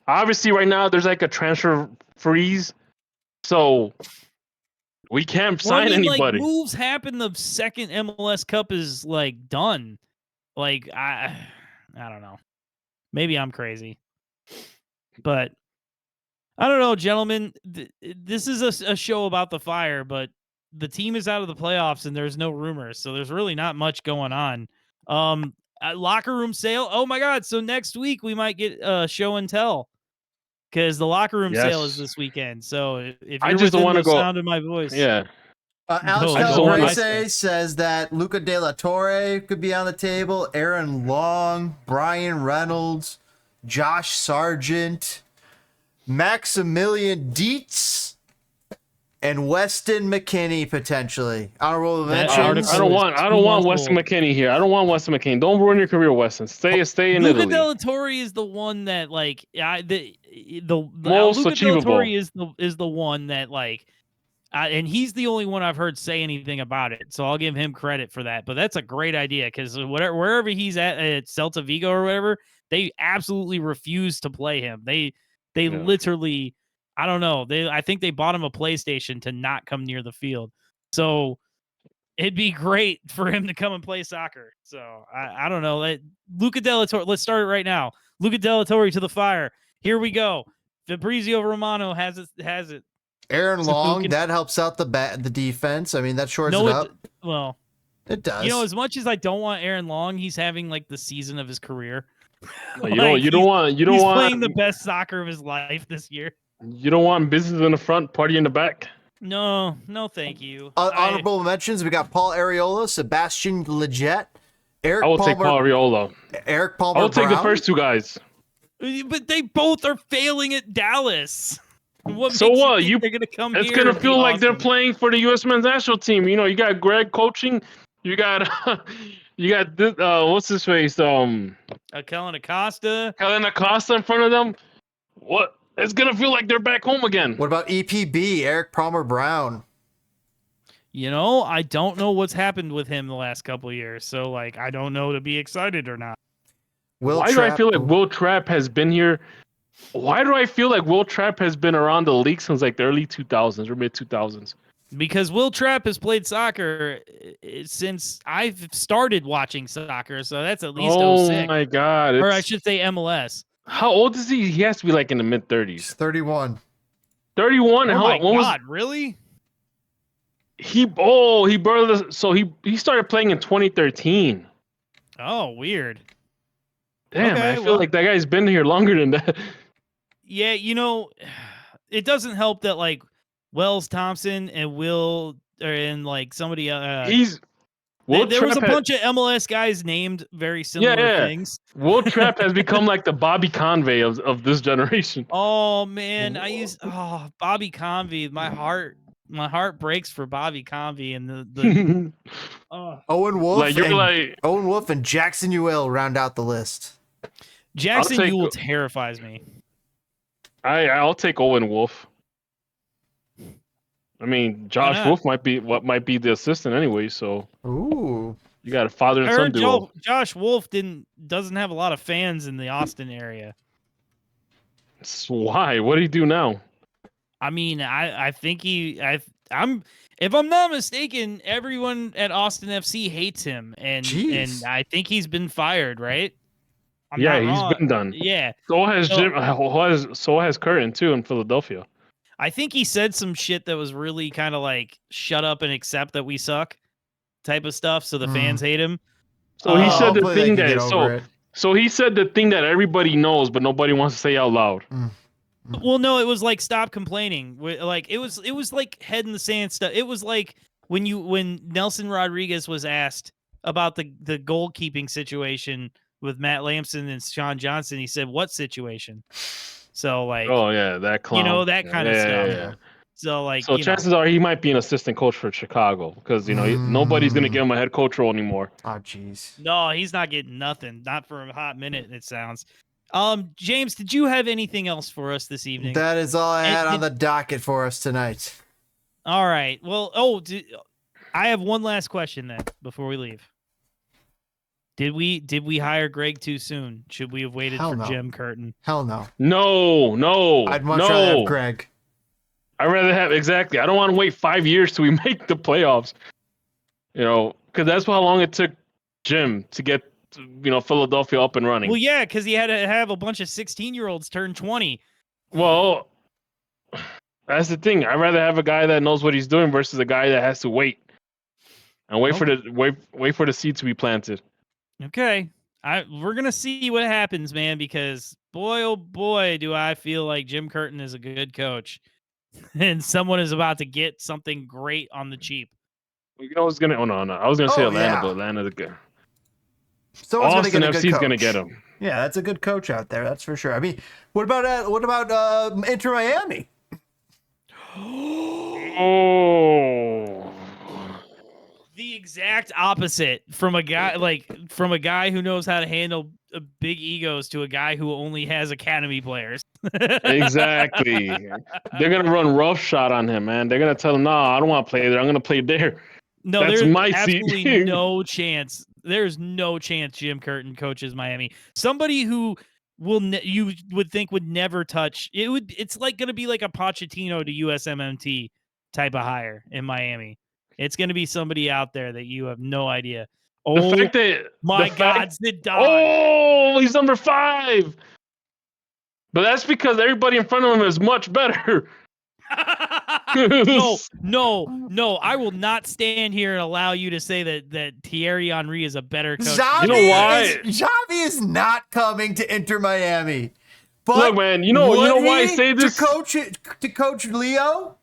Obviously, right now there's like a transfer freeze, so we can't sign anybody. Like, moves happen. The second MLS Cup is like done. Like I don't know. Maybe I'm crazy, but I don't know, gentlemen. This is a show about the Fire, but the team is out of the playoffs and there's no rumors, so there's really not much going on. Locker room sale. Oh my God! So next week we might get show and tell because the locker room sale is this weekend. So if you're within the sound of my voice, yeah. Alex Calvarese says that Luca De La Torre could be on the table, Aaron Long, Brian Reynolds, Josh Sargent, Maximilian Dietz, and Weston McKennie potentially. Honorable mentions. I don't want Weston McKennie here. I don't want Weston McKennie. Don't ruin your career, Weston. Stay in Italy. Luca De La Torre is the one that like the most Luca achievable. De La Torre is the one that like. And he's the only one I've heard say anything about it, so I'll give him credit for that. But that's a great idea because wherever he's at Celta Vigo or whatever, they absolutely refuse to play him. They literally, I don't know. I think they bought him a PlayStation to not come near the field. So it'd be great for him to come and play soccer. So I don't know. Luca De La Torre. Let's start it right now. Luca De La Torre to the Fire. Here we go. Fabrizio Romano has it. Aaron Long, that helps out the defense. I mean, that shorts it up. Well, it does. You know, as much as I don't want Aaron Long, he's having like the season of his career. You don't want playing the best soccer of his life this year. You don't want business in the front, party in the back. No, thank you. Honorable mentions: we got Paul Areola, Sebastian Lletget, Eric. I will take Paul Areola. Eric Palmer. I will take the first two guys. But they both are failing at Dallas. So what? They're gonna come. It's gonna feel like they're playing for the U.S. men's national team. You know, you got Greg coaching. You got this, what's his face? Kellen Acosta. Kellen Acosta in front of them. What? It's gonna feel like they're back home again. What about EPB? Eric Palmer Brown. You know, I don't know what's happened with him the last couple of years. So, like, I don't know to be excited or not. Why do I feel like Will Trapp has been here? Why do I feel like Will Trapp has been around the league since like the early 2000s or mid 2000s? Because Will Trapp has played soccer since I've started watching soccer, so that's at least 06. Oh my God. Or I should say MLS. How old is he? He has to be like in the mid 30s. 31. 31? Oh my God, really? He started playing in 2013. Oh, weird. Damn, okay, I feel like that guy's been here longer than that. Yeah, you know, it doesn't help that like Wells Thompson and Will and like somebody there was a bunch of MLS guys named very similar things. Will Trapp has become like the Bobby Convey of this generation. Oh man, Bobby Convey, my heart breaks for Bobby Convey and the Owen Wolff. Owen Wolff and Jackson Ewell round out the list. Jackson Ewell terrifies me. I'll take Owen Wolff. I mean, Josh Wolf might be the assistant anyway, so ooh, you got a father and son duo. Josh Wolf doesn't have a lot of fans in the Austin area. So why? What do he do now? I mean, I think if I'm not mistaken, everyone at Austin FC hates him, and I think he's been fired, right? He's been done. Yeah. So has Curtin too in Philadelphia. I think he said some shit that was really kind of like shut up and accept that we suck type of stuff. So the fans hate him. So he said the Hopefully they thing can get that over it. so he said the thing that everybody knows but nobody wants to say out loud. Well, no, it was like stop complaining. Like it was like head in the sand stuff. It was like when Nelson Rodriguez was asked about the goalkeeping situation with Matt Lamson and Sean Johnson, he said, "What situation?" So like, Oh yeah, that clown. that kind of stuff. Yeah. So like, So chances are he might be an assistant coach for Chicago because nobody's gonna give him a head coach role anymore. Oh jeez. No, he's not getting nothing. Not for a hot minute. It sounds. James, did you have anything else for us this evening? That is all I had on the docket for us tonight. All right. Well, I have one last question then before we leave. Did we hire Greg too soon? Should we have waited for Jim Curtin? Hell no. No. I'd much rather have Greg. I'd rather have exactly. I don't want to wait 5 years till we make the playoffs. Because that's how long it took Jim to get Philadelphia up and running. Well, yeah, because he had to have a bunch of 16-year-olds turn 20. Well, that's the thing. I'd rather have a guy that knows what he's doing versus a guy that has to wait and wait for the seed to be planted. Okay, we're gonna see what happens, man. Because boy, oh boy, do I feel like Jim Curtin is a good coach, and someone is about to get something great on the cheap. You know who's gonna? Oh no, I was gonna say Atlanta, but Atlanta's good. Someone's Austin gonna get a good FC's coach. gonna get him. Yeah, that's a good coach out there. That's for sure. I mean, what about Inter Miami? Oh, the exact opposite from a guy who knows how to handle big egos to a guy who only has academy players. Exactly. They're gonna run roughshod on him, man. They're gonna tell him, "No, I don't want to play there. I'm gonna play there." No, That's there's my absolutely seat. no chance. There's no chance Jim Curtin coaches Miami. Somebody who you would think would never touch it. It's like going to be like a Pochettino to USMNT type of hire in Miami. It's going to be somebody out there that you have no idea. Oh, Zidane. Oh, he's number 5. But that's because everybody in front of him is much better. No. I will not stand here and allow you to say that Thierry Henry is a better coach. You know why? Xavi is not coming to Inter Miami. But look, man, you know why I say this? To coach Leo?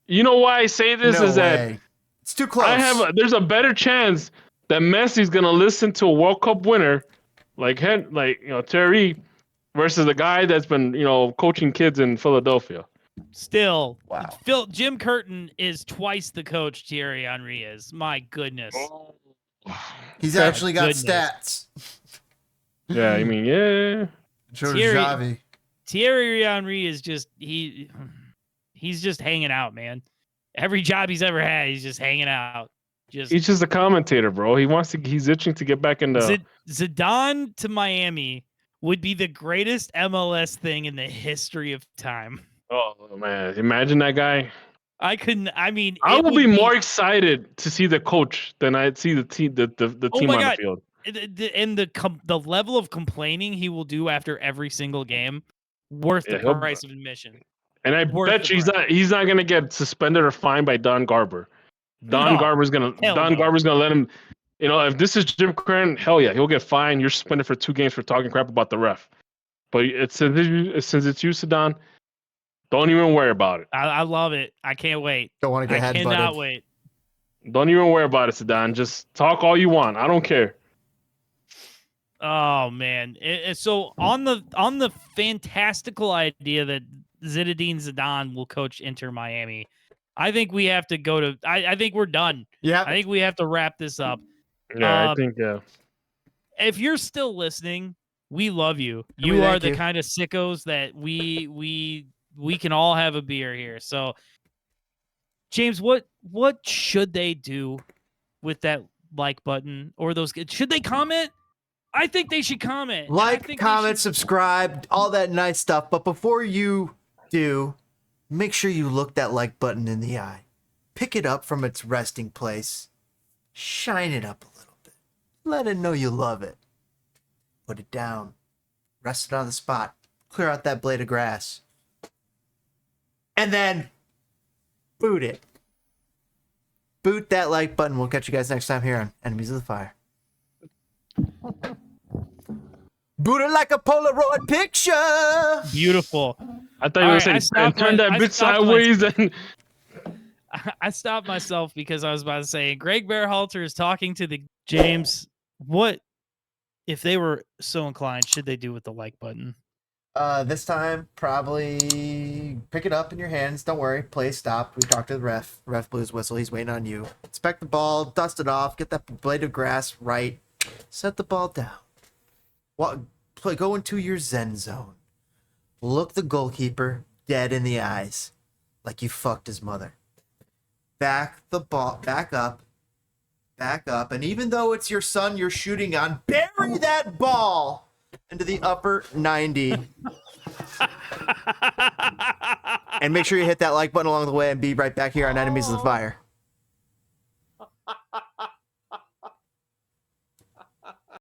You know why I say this is that it's too close. There's a better chance that Messi's gonna listen to a World Cup winner like Thierry versus the guy that's been coaching kids in Philadelphia. Still, wow. Jim Curtin is twice the coach Thierry Henry is. My goodness. He's actually got stats. Yeah, I mean, yeah. Thierry Henry is just he's just hanging out, man. Every job he's ever had, he's just hanging out. He's just a commentator, bro. He's itching to get back into Zidane to Miami would be the greatest MLS thing in the history of time. Oh man, imagine that guy. I would be more excited to see the coach than I'd see the team on the field. And the level of complaining he will do after every single game, worth the price of admission. And I bet you he's not gonna get suspended or fined by Don Garber. Garber's gonna let him. If this is Jim Curtin, hell yeah, he'll get fined. You're suspended for 2 games for talking crap about the ref. But since it's you, Zidane, don't even worry about it. I love it. I can't wait. Don't want to get headbutted. I cannot wait. Don't even worry about it, Zidane. Just talk all you want. I don't care. Oh man! So on the fantastical idea that Zinedine Zidane will coach Inter Miami, I think we have to go to. I think we're done. Yeah. I think we have to wrap this up. Yeah, I think yeah. If you're still listening, we love you. You are the kind of sickos that we can all have a beer here. So, James, what should they do with that like button or those? Should they comment? I think they should comment. Comment, subscribe, all that nice stuff. But before you do, make sure you look that like button in the eye. Pick it up from its resting place. Shine it up a little bit. Let it know you love it. Put it down. Rest it on the spot. Clear out that blade of grass. and then boot it. Boot that like button. We'll catch you guys next time here on Enemies of the Fire. Boot it like a Polaroid picture. Beautiful. I thought you were saying and turn that bitch sideways and I stopped myself because I was about to say Greg Berhalter is talking to the James. What if they were so inclined? Should they do with the like button? This time, probably pick it up in your hands. Don't worry. Play stopped. We talked to the ref. Ref blew his whistle. He's waiting on you. Inspect the ball. Dust it off. Get that blade of grass right. Set the ball down. Go into your Zen zone. Look the goalkeeper dead in the eyes, like you fucked his mother. Back the ball. Back up. And even though it's your son you're shooting on, bury that ball into the upper 90. And make sure you hit that like button along the way and be right back here on Enemies of the Fire.